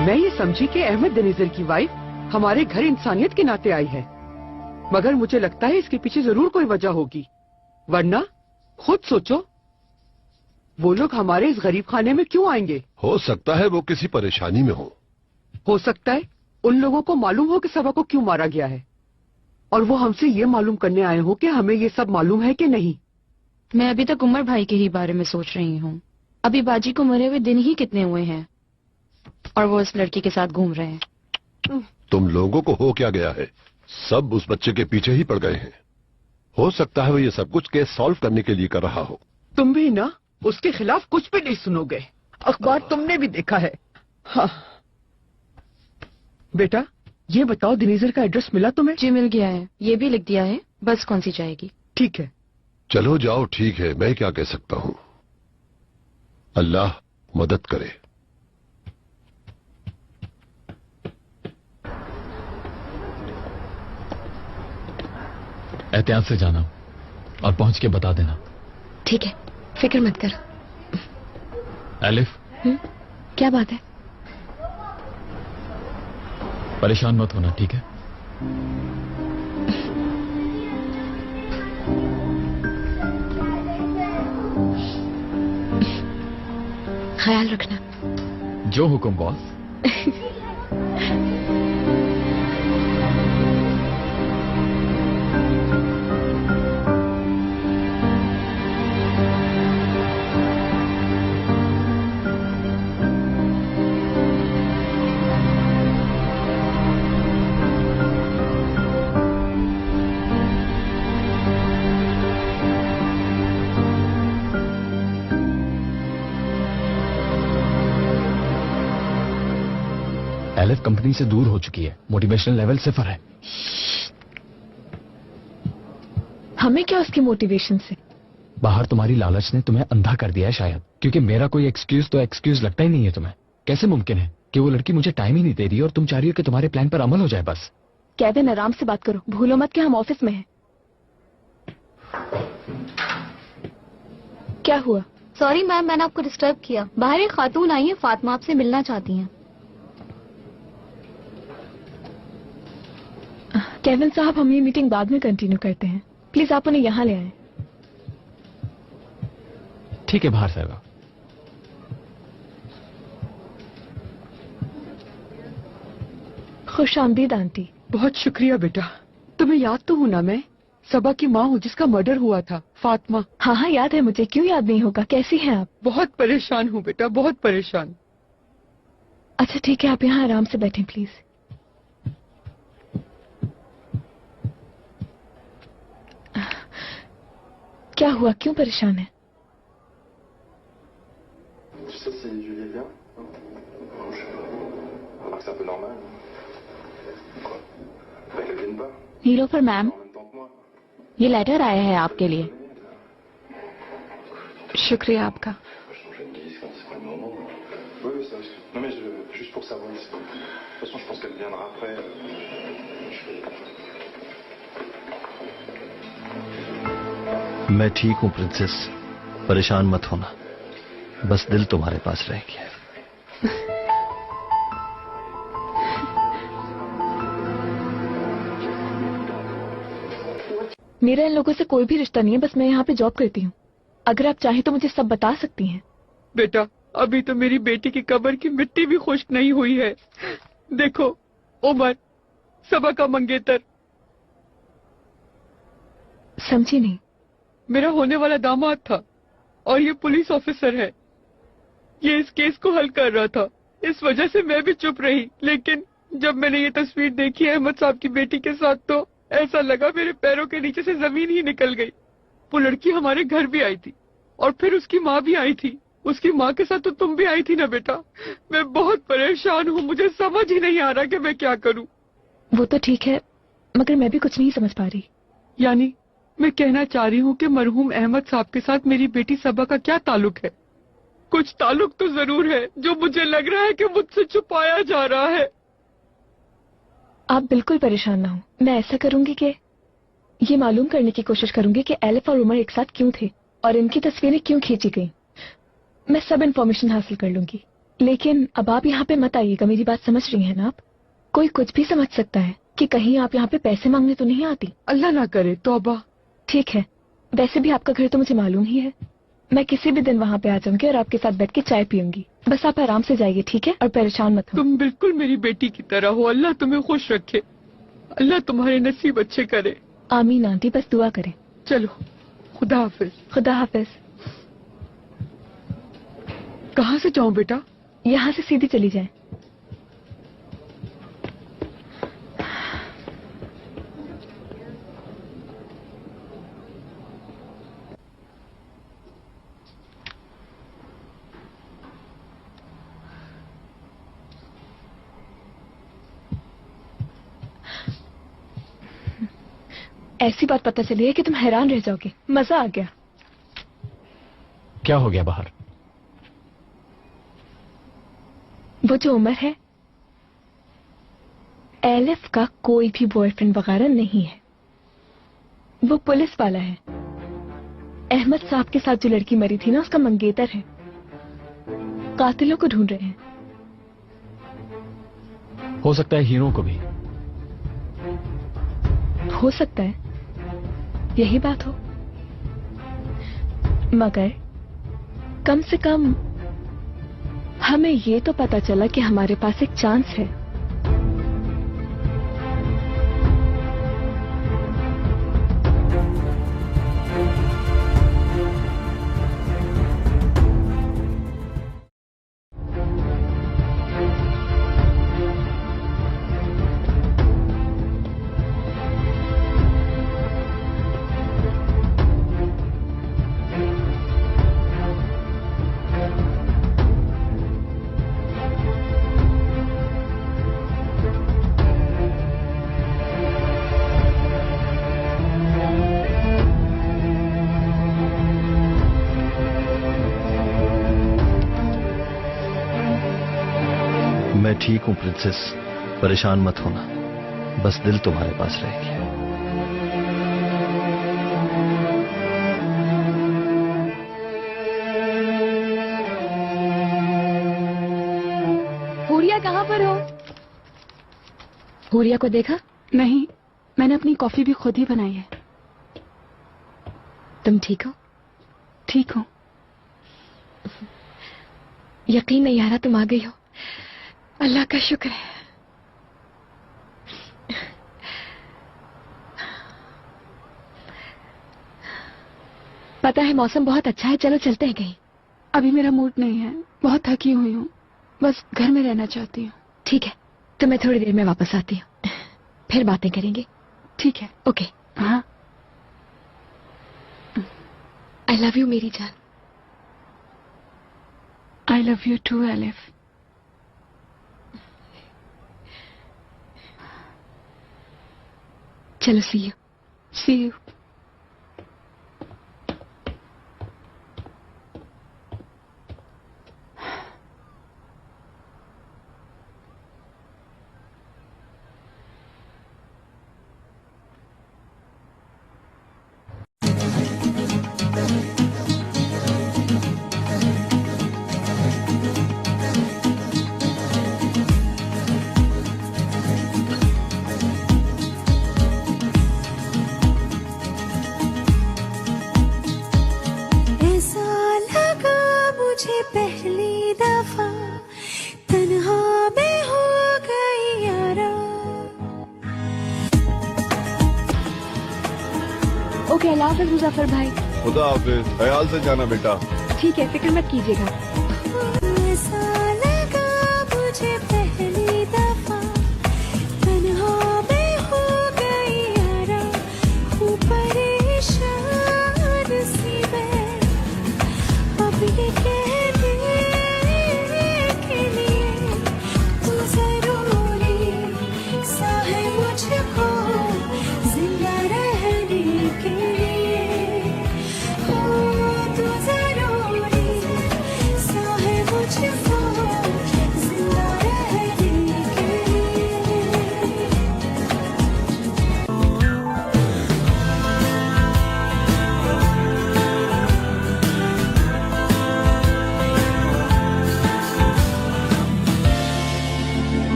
S20: मैं ये समझी कि अहमद दनीजर की वाइफ हमारे घर इंसानियत के नाते आई है, मगर मुझे लगता है इसके पीछे जरूर कोई वजह होगी। वरना खुद सोचो, वो लोग हमारे इस गरीब खाने में क्यों आएंगे?
S8: हो सकता है वो किसी परेशानी में हो
S20: सकता है उन लोगों को मालूम हो कि सबा को क्यों मारा गया है, और वो हमसे ये मालूम करने आए हो कि हमें ये सब मालूम है कि नहीं।
S17: मैं अभी तक उमर भाई के ही बारे में सोच रही हूँ। अभी बाजी को मरे हुए दिन ही कितने हुए हैं और वो इस लड़की के साथ घूम रहे हैं।
S8: तुम लोगों को हो क्या गया है? सब उस बच्चे के पीछे ही पड़ गए हैं। हो सकता है वो ये सब कुछ केस सॉल्व करने के लिए कर रहा हो।
S20: तुम भी ना उसके खिलाफ कुछ भी नहीं सुनोगे। अखबार तुमने भी देखा है। हाँ। बेटा, ये बताओ, दनीजर का एड्रेस मिला तुम्हें?
S17: जी मिल गया है, ये भी लिख दिया है, बस कौन सी जाएगी।
S20: ठीक है,
S8: चलो जाओ, ठीक है, मैं क्या कह सकता हूँ। अल्लाह मदद करे।
S2: एहतियात से जाना और पहुंच के बता देना।
S1: ठीक है, फिक्र मत कर।
S2: एलिफ,
S14: क्या बात है?
S2: परेशान मत होना, ठीक है?
S14: ख्याल रखना।
S2: जो हुक्म बॉस। एलिफ कंपनी से दूर हो चुकी है, मोटिवेशनल लेवल सिफर है।
S1: हमें क्या उसकी मोटिवेशन से?
S2: बाहर तुम्हारी लालच ने तुम्हें अंधा कर दिया है शायद, क्योंकि मेरा कोई एक्सक्यूज तो एक्सक्यूज लगता ही नहीं है तुम्हें। कैसे मुमकिन है कि वो लड़की मुझे टाइम ही नहीं दे रही और तुम चाह रही हो कि तुम्हारे प्लान पर अमल हो जाए? बस
S14: केविन, आराम से बात करो, भूलो मत कि हम ऑफिस में हैं। क्या हुआ?
S17: सॉरी मैम, मैंने आपको डिस्टर्ब किया। बाहर एक खातून आई है, फातिमा आपसे मिलना चाहती हैं।
S14: केविन साहब, हम ये मीटिंग बाद में कंटिन्यू करते हैं, प्लीज आप उन्हें यहाँ ले आए।
S2: ठीक है, बाहर से आएगा।
S14: खुश आमदीद आंटी।
S20: बहुत शुक्रिया बेटा। तुम्हें याद तो हूँ ना, मैं सबा की माँ हूँ जिसका मर्डर हुआ था, फातिमा।
S14: हाँ हाँ याद है मुझे, क्यों याद नहीं होगा। कैसी हैं आप?
S20: बहुत परेशान हूँ बेटा, बहुत परेशान।
S14: अच्छा ठीक है, आप यहाँ आराम से बैठें प्लीज। क्या हुआ, क्यों परेशान है?
S17: नीलोफर मैम, ये लेटर आया है आपके लिए।
S14: शुक्रिया आपका।
S6: मैं ठीक हूँ प्रिंसेस, परेशान मत होना, बस दिल तुम्हारे पास रह गया।
S14: मेरा इन लोगों से कोई भी रिश्ता नहीं है, बस मैं यहाँ पे जॉब करती हूँ। अगर आप चाहें तो मुझे सब बता सकती हैं।
S20: बेटा, अभी तो मेरी बेटी की कब्र की मिट्टी भी खुश्क नहीं हुई है। देखो, उमर सबा का मंगेतर।
S14: समझी नहीं।
S20: मेरा होने वाला दामाद था और ये पुलिस ऑफिसर है। ये इस केस को हल कर रहा था, इस वजह से मैं भी चुप रही। लेकिन जब मैंने ये तस्वीर देखी अहमद साहब की बेटी के साथ, तो ऐसा लगा मेरे पैरों के नीचे से जमीन ही निकल गई। वो लड़की हमारे घर भी आई थी और फिर उसकी माँ भी आई थी। उसकी माँ के साथ तो तुम भी आई थी ना बेटा। मैं बहुत परेशान हूँ, मुझे समझ ही नहीं आ रहा कि मैं क्या करूँ।
S14: वो तो ठीक है, मगर मैं भी कुछ नहीं समझ पा रही।
S20: यानी मैं कहना चाह रही हूँ कि मरहूम अहमद साहब के साथ मेरी बेटी सबा का क्या ताल्लुक है? कुछ ताल्लुक तो जरूर है, जो मुझे लग रहा है कि मुझसे छुपाया जा रहा है।
S14: आप बिल्कुल परेशान ना हो। मैं ऐसा करूंगी कि ये मालूम करने की कोशिश करूंगी कि एलिफ और उमर एक साथ क्यों थे और इनकी तस्वीरें क्यों खींची गई। मैं सब इन्फॉर्मेशन हासिल कर लूंगी। लेकिन अब आप यहाँ पे मत आइएगा, मेरी बात समझ रही हैं ना आप? कोई कुछ भी समझ सकता है कि कहीं आप यहाँ पे पैसे मांगने तो नहीं आती।
S20: अल्लाह ना करे, तौबा।
S14: ठीक है, वैसे भी आपका घर तो मुझे मालूम ही है। मैं किसी भी दिन वहाँ पे आ जाऊंगी और आपके साथ बैठ के चाय पीऊंगी। बस आप आराम से जाइए, ठीक है? और परेशान मत हो।
S20: तुम बिल्कुल मेरी बेटी की तरह हो। अल्लाह तुम्हें खुश रखे, अल्लाह तुम्हारे नसीब अच्छे करे।
S14: आमीन आंटी, बस दुआ करें।
S20: चलो, खुदा हाफिज।
S14: खुदा हाफिज।
S20: कहाँ से जाऊँ बेटा?
S14: यहाँ से सीधी चली जाए। ऐसी बात पता चली है कि तुम हैरान रह जाओगे। मजा आ गया।
S2: क्या हो गया बाहर?
S14: वो जो उमर है, एलिफ का कोई भी बॉयफ्रेंड वगैरह नहीं है। वो पुलिस वाला है। अहमद साहब के साथ जो लड़की मरी थी ना, उसका मंगेतर है। कातिलों को ढूंढ रहे हैं।
S18: हो सकता है हीरो को भी।
S14: हो सकता है यही बात हो, मगर कम से कम हमें ये तो पता चला कि हमारे पास एक चांस है।
S6: मैं ठीक हूं प्रिंसेस, परेशान मत होना, बस दिल तुम्हारे पास रहेगी।
S14: हुरिया कहाँ पर हो? हुरिया को देखा?
S7: नहीं, मैंने अपनी कॉफी भी खुद ही बनाई है।
S14: तुम ठीक हो?
S7: ठीक हूँ।
S14: यकीन नहीं आ रहा तुम आ गई हो। अल्लाह का शुक्र है। पता है मौसम बहुत अच्छा है, चलो चलते हैं कहीं।
S7: अभी मेरा मूड नहीं है, बहुत थकी हुई हूँ, बस घर में रहना चाहती हूँ।
S14: ठीक है, तो मैं थोड़ी देर में वापस आती हूँ, फिर बातें करेंगे।
S7: ठीक है।
S14: ओके।
S7: हाँ।
S14: आई लव यू मेरी जान।
S7: I love you too Elif.
S14: चलो सी यू।
S7: C you.
S13: पहली दफा तन्हा में हो गई यारा।
S14: ओके, अल्लाह हाफ़िज़ मुज़फ़्फ़र भाई।
S16: खुदा हाफिज, ख्याल से जाना बेटा।
S14: ठीक है, फिक्र मत कीजिएगा।
S13: ऐसा लगा मुझे पहली दफा तन्हा में हो गई यारा। हूँ परेशान सी मैं अब ये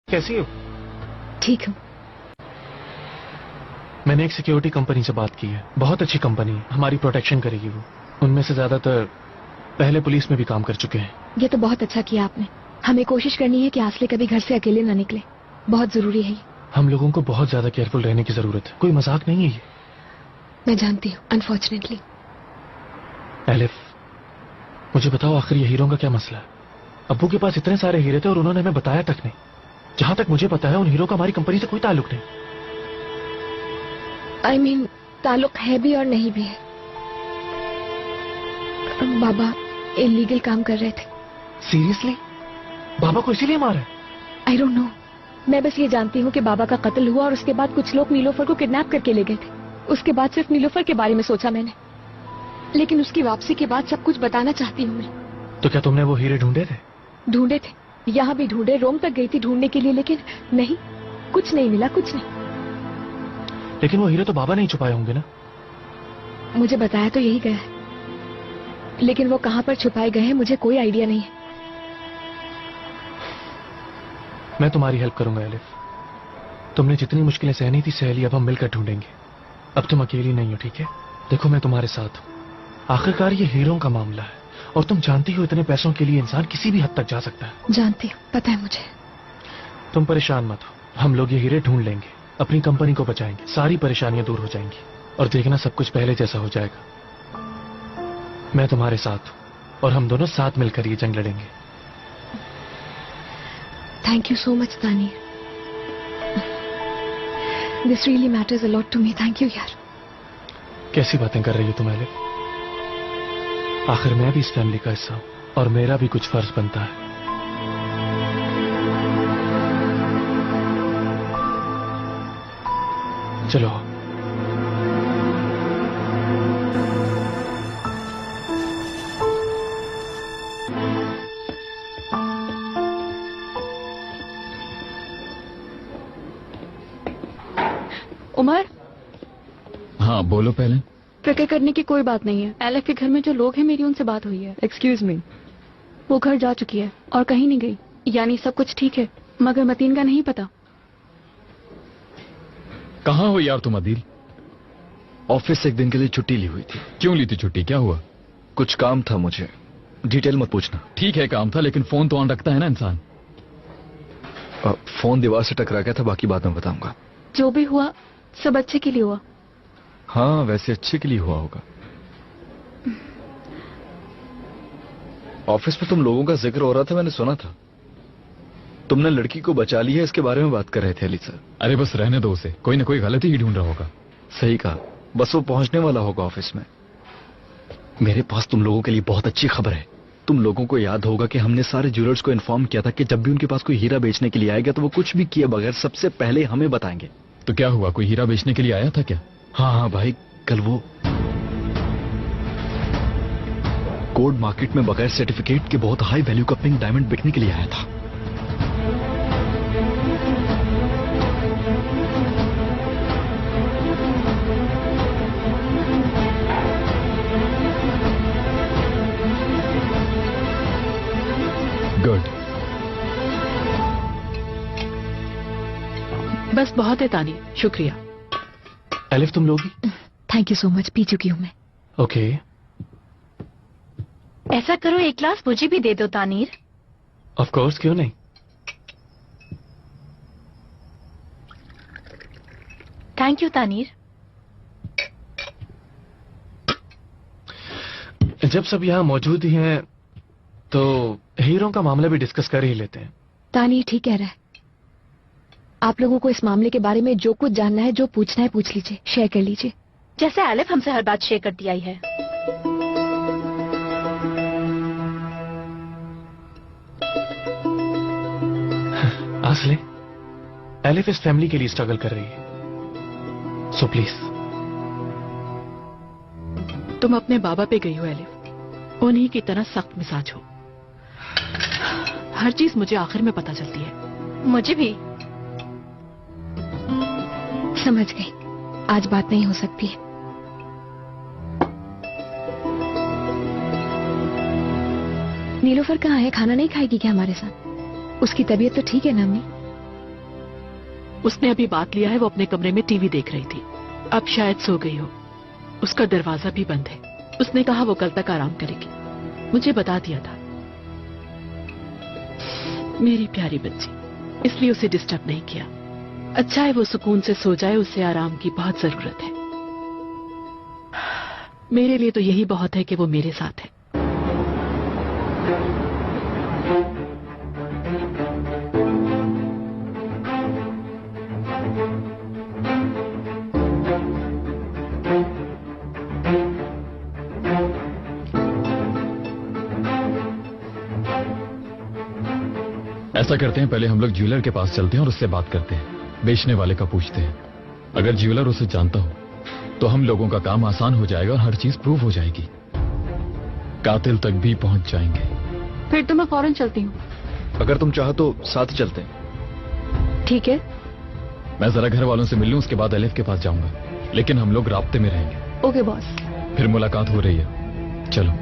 S15: कैसी हो?
S14: ठीक हूँ।
S15: मैंने एक सिक्योरिटी कंपनी से बात की है, बहुत अच्छी कंपनी है, हमारी प्रोटेक्शन करेगी वो। उनमें से ज्यादातर पहले पुलिस में भी काम कर चुके हैं।
S14: ये तो बहुत अच्छा किया आपने। हमें कोशिश करनी है कि आसले कभी घर से अकेले ना निकले, बहुत जरूरी है ये।
S15: हम लोगों को बहुत ज्यादा केयरफुल रहने की जरूरत है, कोई मजाक नहीं है ये।
S14: मैं जानती हूँ, अनफॉर्चुनेटली।
S15: एलिफ, मुझे बताओ आखिर ये हीरों का क्या मसला है? अब्बू के पास इतने सारे हीरे थे और उन्होंने हमें बताया तक नहीं। जहां तक मुझे पता है उन हीरो का हमारी कंपनी से कोई ताल्लुक नहीं।
S14: आई मीन ताल्लुक है भी और नहीं भी है। बाबा इलीगल काम कर रहे थे।
S15: सीरियसली? बाबा को इसीलिए मारा है?
S14: आई डोंट नो, मैं बस ये जानती हूँ कि बाबा का कत्ल हुआ और उसके बाद कुछ लोग नीलोफर को किडनैप करके ले गए थे। उसके बाद सिर्फ नीलोफर के बारे में सोचा मैंने, लेकिन उसकी वापसी के बाद सब कुछ बताना चाहती हूँ मैं।
S15: तो क्या तुमने वो हीरे ढूंढे थे?
S14: ढूंढे थे, यहाँ भी ढूंढे, रोम तक गई थी ढूंढने के लिए, लेकिन नहीं, कुछ नहीं मिला, कुछ नहीं।
S15: लेकिन वो हीरे तो बाबा ने ही छुपाए होंगे ना?
S14: मुझे बताया तो यही गया है, लेकिन वो कहाँ पर छुपाए गए हैं मुझे कोई आइडिया नहीं है।
S15: मैं तुम्हारी हेल्प करूंगा एलिफ। तुमने जितनी मुश्किलें सहनी थी सह ली, अब हम मिलकर ढूंढेंगे। अब तुम अकेली नहीं हो, ठीक है? देखो मैं तुम्हारे साथ हूँ। आखिरकार ये हीरों का मामला है और तुम जानती हो इतने पैसों के लिए इंसान किसी भी हद तक जा सकता है।
S14: जानती हूँ, पता है मुझे।
S15: तुम परेशान मत हो, हम लोग ये हीरे ढूंढ लेंगे, अपनी कंपनी को बचाएंगे, सारी परेशानियां दूर हो जाएंगी और देखना सब कुछ पहले जैसा हो जाएगा। मैं तुम्हारे साथ हूँ और हम दोनों साथ मिलकर ये जंग लड़ेंगे।
S14: Thank you so much Tanir, this really matters a lot to me. Thank you यार।
S15: कैसी बातें कर रही हो तुम एलिफ? आखिर मैं भी इस फैमिली का हिस्सा हूं और मेरा भी कुछ फर्ज बनता है। चलो।
S17: उमर,
S2: हाँ बोलो पहले।
S17: फिक्र करने की कोई बात नहीं है। एलेफ के घर में जो लोग हैं मेरी उनसे बात हुई है। एक्सक्यूज मी, वो घर जा चुकी है और कहीं नहीं गई, यानी सब कुछ ठीक है, मगर मतीन का नहीं पता।
S2: कहाँ हो यार तुम अदील?
S18: ऑफिस से एक दिन के लिए छुट्टी ली हुई थी।
S2: क्यों ली थी छुट्टी, क्या हुआ?
S18: कुछ काम था मुझे, डिटेल मत पूछना।
S2: ठीक है काम था, लेकिन फोन तो ऑन रखता है ना इंसान।
S18: फोन दीवार से टकरा गया था, बाकी बात मैं बताऊंगा।
S17: जो भी हुआ सब अच्छे के लिए हुआ।
S18: हाँ वैसे अच्छे के लिए हुआ होगा। ऑफिस में तुम लोगों का जिक्र हो रहा था, मैंने सुना था। तुमने लड़की को बचा ली है, इसके बारे में बात कर रहे थे अली सर।
S2: अरे बस रहने दो उसे, कोई ना कोई गलती ही ढूंढ रहा होगा।
S18: सही कहा, बस वो पहुंचने वाला होगा ऑफिस में। मेरे पास तुम लोगों के लिए बहुत अच्छी खबर है। तुम लोगों को याद होगा कि हमने सारे ज्वेलर्स को इन्फॉर्म किया था कि जब भी उनके पास कोई हीरा बेचने के लिए आएगा तो वो कुछ भी किए बगैर सबसे पहले हमें बताएंगे।
S2: तो क्या हुआ, कोई हीरा बेचने के लिए आया था क्या?
S18: हाँ हाँ भाई, कल वो गोल्ड मार्केट में बगैर सर्टिफिकेट के बहुत हाई वैल्यू का पिंक डायमंड बिकने के लिए आया था।
S2: गुड।
S5: बस बहुत है तानी, शुक्रिया।
S15: एलिफ तुम लोगी?
S14: Thank you so much, P चुकी हूँ मैं।
S15: ओके।
S17: ऐसा करो एक ग्लास मुझे भी दे दो तानीर।
S15: ऑफ कोर्स, क्यों नहीं।
S17: Thank you Tanir.
S15: जब सब यहाँ मौजूद ही हैं तो हीरों का मामला भी डिस्कस कर ही लेते हैं।
S14: तानीर ठीक कह रहा है। आप लोगों को इस मामले के बारे में जो कुछ जानना है, जो पूछना है पूछ लीजिए, शेयर कर लीजिए।
S17: जैसे एलिफ हमसे हर बात शेयर करती आई है।
S15: आसले, एलिफ इस फैमिली के लिए स्ट्रगल कर रही है, सो प्लीज।
S5: तुम अपने बाबा पे गई हो एलिफ, उन्हीं की तरह सख्त मिजाज हो। हर चीज मुझे आखिर में पता चलती है।
S17: मुझे भी।
S14: समझ गई, आज बात नहीं हो सकती है। नीलोफर कहाँ है? खाना नहीं खाएगी क्या हमारे साथ? उसकी तबीयत तो ठीक है ना अम्मी?
S5: उसने अभी बात लिया है, वो अपने कमरे में टीवी देख रही थी, अब शायद सो गई हो। उसका दरवाजा भी बंद है, उसने कहा वो कल तक आराम करेगी, मुझे बता दिया था। मेरी प्यारी बच्ची, इसलिए उसे डिस्टर्ब नहीं किया। अच्छा है वो सुकून से सो जाए, उसे आराम की बहुत जरूरत है। मेरे लिए तो यही बहुत है कि वो मेरे साथ है।
S2: ऐसा करते हैं, पहले हम लोग ज्वेलर के पास चलते हैं और उससे बात करते हैं, बेचने वाले का पूछते हैं। अगर ज्वेलर उसे जानता हो तो हम लोगों का काम आसान हो जाएगा और हर चीज प्रूव हो जाएगी, कातिल तक भी पहुंच जाएंगे।
S17: फिर तो मैं फौरन चलती हूँ।
S18: अगर तुम चाहो तो साथ चलते हैं।
S17: ठीक है।
S2: मैं जरा घर वालों से मिल लूं, उसके बाद एलिफ के पास जाऊंगा, लेकिन हम लोग राब्ते में रहेंगे।
S17: Okay boss.
S2: फिर मुलाकात हो रही है, चलो।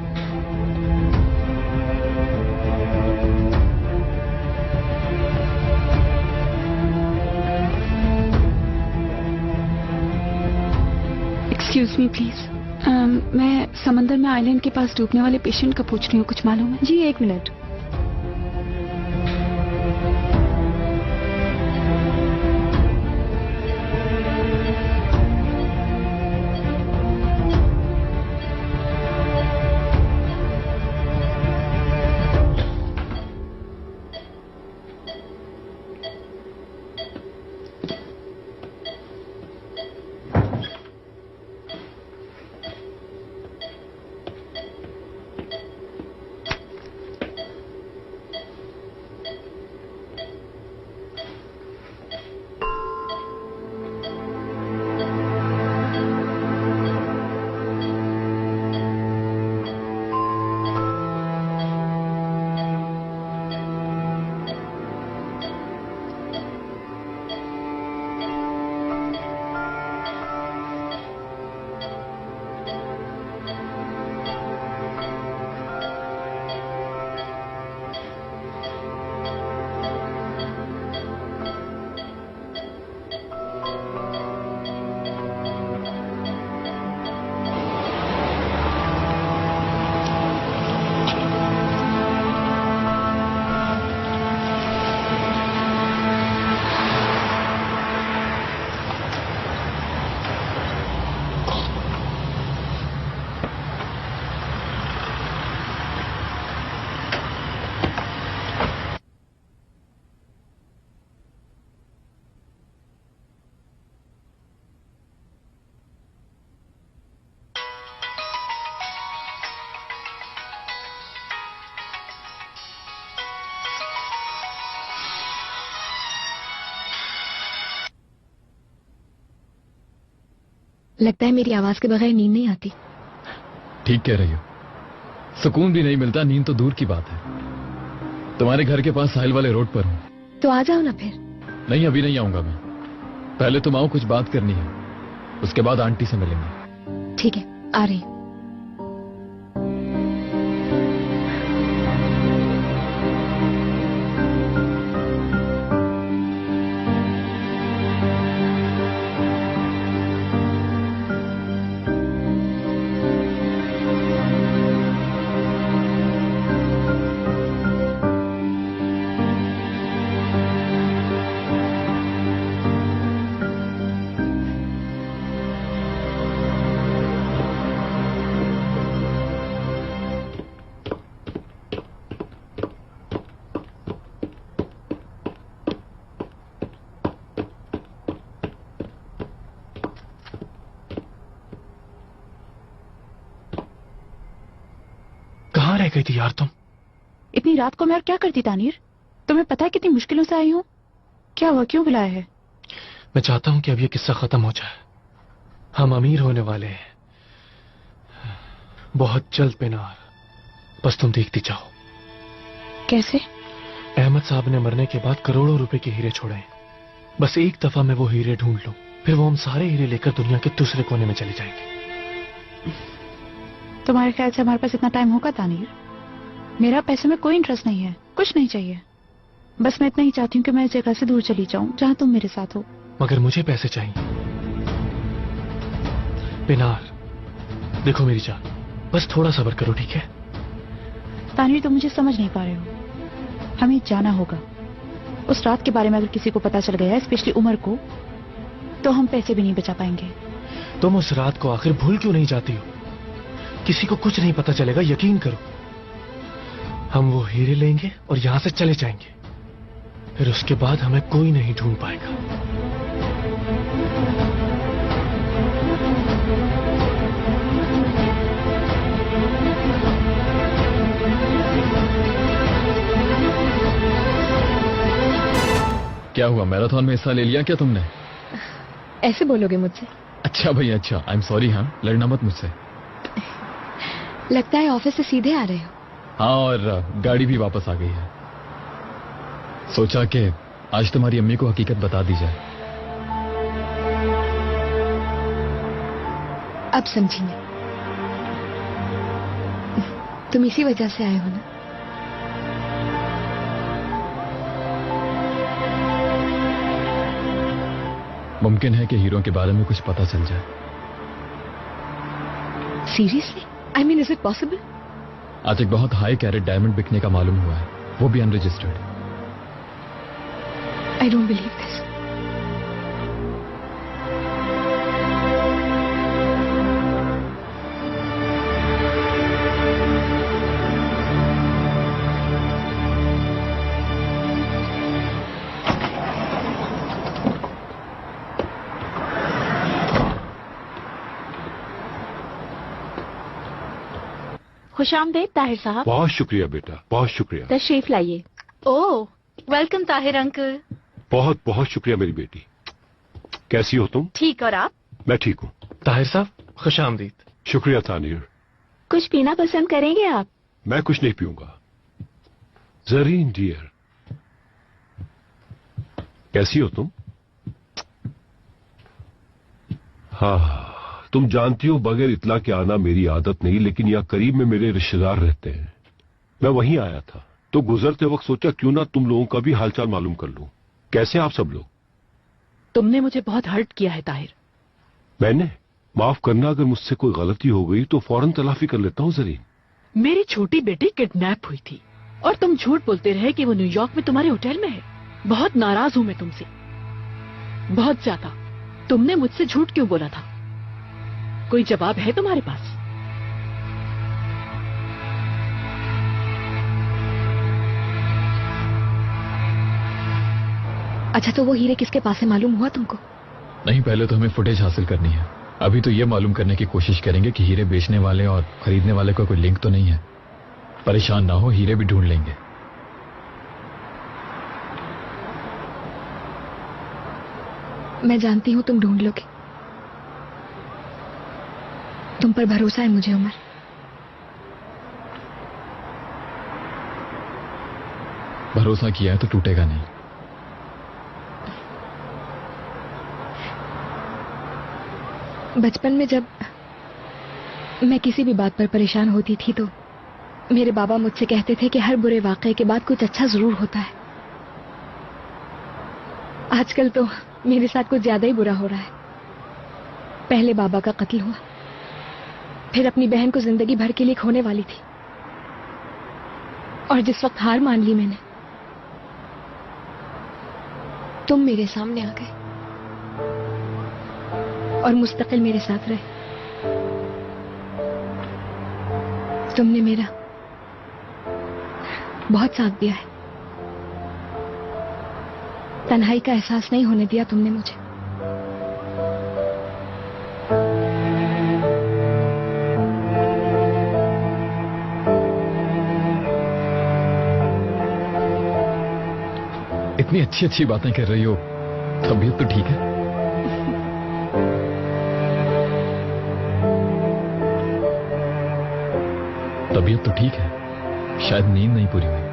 S17: Excuse me please. मैं समंदर में आइलैंड के पास डूबने वाले पेशेंट का पूछ रही हूँ, कुछ मालूम है?
S11: जी 1 मिनट।
S14: लगता है मेरी आवाज के बगैर नींद नहीं आती।
S2: ठीक कह रही हो, सुकून भी नहीं मिलता, नींद तो दूर की बात है। तुम्हारे घर के पास साहिल वाले रोड पर हूँ।
S14: तो आ जाओ ना फिर।
S2: नहीं, अभी नहीं आऊंगा मैं, पहले तुम आओ, कुछ बात करनी है, उसके बाद आंटी से मिलेंगे।
S14: ठीक है, आ रही हूँ।
S15: कहाँ रह गई थी यार तुम?
S5: इतनी रात को मैं और क्या करती तानीर? तुम्हें पता है कितनी मुश्किलों से आई हूँ? क्या हुआ, क्यों बुलाया है?
S15: मैं चाहता हूँ कि अब ये किस्सा खत्म हो जाए। हम अमीर होने वाले हैं बहुत जल्द पिनार, बस तुम देखती जाओ।
S5: कैसे?
S15: अहमद साहब ने मरने के बाद करोड़ों रुपए के हीरे छोड़े, बस एक दफा मैं वो हीरे ढूंढ लूं, फिर वो हम सारे हीरे लेकर दुनिया के दूसरे कोने में चले जाएंगे।
S5: तुम्हारे ख्याल से हमारे पास इतना टाइम होगा तानीर? मेरा पैसे में कोई इंटरेस्ट नहीं है, कुछ नहीं चाहिए, बस मैं इतना ही चाहती हूँ कि मैं इस जगह से दूर चली जाऊं जहाँ तुम मेरे साथ हो।
S15: मगर मुझे पैसे चाहिए। पिनार, देखो मेरी जान, बस थोड़ा सब्र करो, ठीक है?
S5: तानीर, तुम मुझे समझ नहीं पा रहे हो। हमें जाना होगा। उस रात के बारे में अगर किसी को पता चल गया, स्पेशली उमर को, तो हम पैसे भी नहीं बचा पाएंगे।
S15: तुम उस रात को आखिर भूल क्यों नहीं जाती हो? किसी को कुछ नहीं पता चलेगा, यकीन करो। हम वो हीरे लेंगे और यहां से चले जाएंगे, फिर उसके बाद हमें कोई नहीं ढूंढ पाएगा।
S2: क्या हुआ, मैराथन में हिस्सा ले लिया क्या तुमने?
S14: ऐसे बोलोगे मुझसे?
S2: अच्छा भाई अच्छा, आई एम सॉरी। हाँ, लड़ना मत मुझसे।
S14: लगता है ऑफिस से सीधे आ रहे हो।
S2: हाँ, और गाड़ी भी वापस आ गई है। सोचा कि आज तुम्हारी अम्मी को हकीकत बता दी जाए।
S14: अब समझी मैं, तुम इसी वजह से आए हो ना?
S2: मुमकिन है कि हीरो के बारे में कुछ पता चल जाए।
S14: Seriously? I mean, is it possible?
S2: आज एक बहुत हाई कैरेट डायमंड बिकने का मालूम हुआ है, वो भी unregistered.
S14: I don't believe this.
S5: खुशामदीद ताहिर साहब।
S8: बहुत शुक्रिया बेटा, बहुत शुक्रिया।
S5: तशरीफ लाइए। Oh, welcome Tahir uncle.
S8: बहुत बहुत शुक्रिया मेरी बेटी। कैसी हो तुम?
S5: ठीक, और आप?
S8: मैं ठीक हूँ।
S15: ताहिर साहब, खुशामदीद।
S8: शुक्रिया तानिर।
S5: कुछ पीना पसंद करेंगे आप?
S8: मैं कुछ नहीं पीऊंगा। जरीन डियर, कैसी हो तुम? हाँ, तुम जानती हो बगैर इतला के आना मेरी आदत नहीं, लेकिन यहाँ करीब में मेरे रिश्तेदार रहते हैं। मैं वहीं आया था, तो गुजरते वक्त सोचा क्यों ना तुम लोगों का भी हालचाल मालूम कर लूं। कैसे आप सब लोग?
S5: तुमने मुझे बहुत हर्ट किया है ताहिर।
S8: मैंने? माफ करना, अगर मुझसे कोई गलती हो गई तो फौरन तलाफी कर लेता हूँ जरीन।
S5: मेरी छोटी बेटी किडनैप हुई थी और तुम झूठ बोलते रहे कि वो न्यूयॉर्क में तुम्हारे होटल में है। बहुत नाराज हूं मैं तुमसे, बहुत ज्यादा। तुमने मुझसे झूठ क्यों बोला था? कोई जवाब है तुम्हारे पास?
S14: अच्छा, तो वो हीरे किसके पास है मालूम हुआ तुमको?
S2: नहीं, पहले तो हमें फुटेज हासिल करनी है। अभी तो ये मालूम करने की कोशिश करेंगे कि हीरे बेचने वाले और खरीदने वाले का कोई लिंक तो नहीं है। परेशान ना हो, हीरे भी ढूंढ लेंगे।
S14: मैं जानती हूँ तुम ढूंढ लोगे। तुम पर भरोसा है मुझे उमर।
S2: भरोसा किया है तो टूटेगा नहीं।
S14: बचपन में जब मैं किसी भी बात पर परेशान होती थी तो मेरे बाबा मुझसे कहते थे कि हर बुरे वाकये के बाद कुछ अच्छा जरूर होता है। आजकल तो मेरे साथ कुछ ज्यादा ही बुरा हो रहा है। पहले बाबा का कत्ल हुआ, फिर अपनी बहन को जिंदगी भर के लिए खोने वाली थी, और जिस वक्त हार मान ली मैंने, तुम मेरे सामने आ गए और मुस्तकिल मेरे साथ रहे। तुमने मेरा बहुत साथ दिया है। तन्हाई का एहसास नहीं होने दिया तुमने मुझे।
S2: इतनी अच्छी अच्छी बातें कर रही हो, तबीयत तो ठीक है? तबीयत तो ठीक है, शायद नींद नहीं पूरी हुई।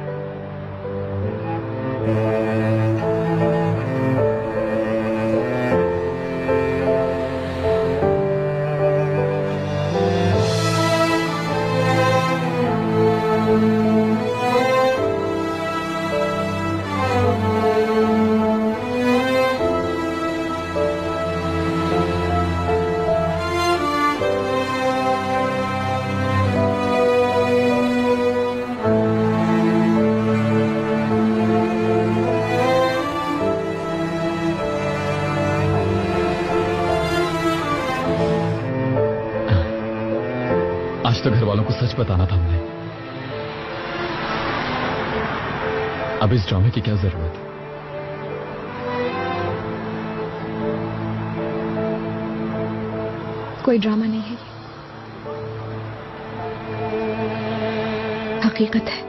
S2: आज तो घर वालों को सच बताना था हमने। अब इस ड्रामे की क्या जरूरत है?
S14: कोई ड्रामा नहीं है ये, हकीकत है।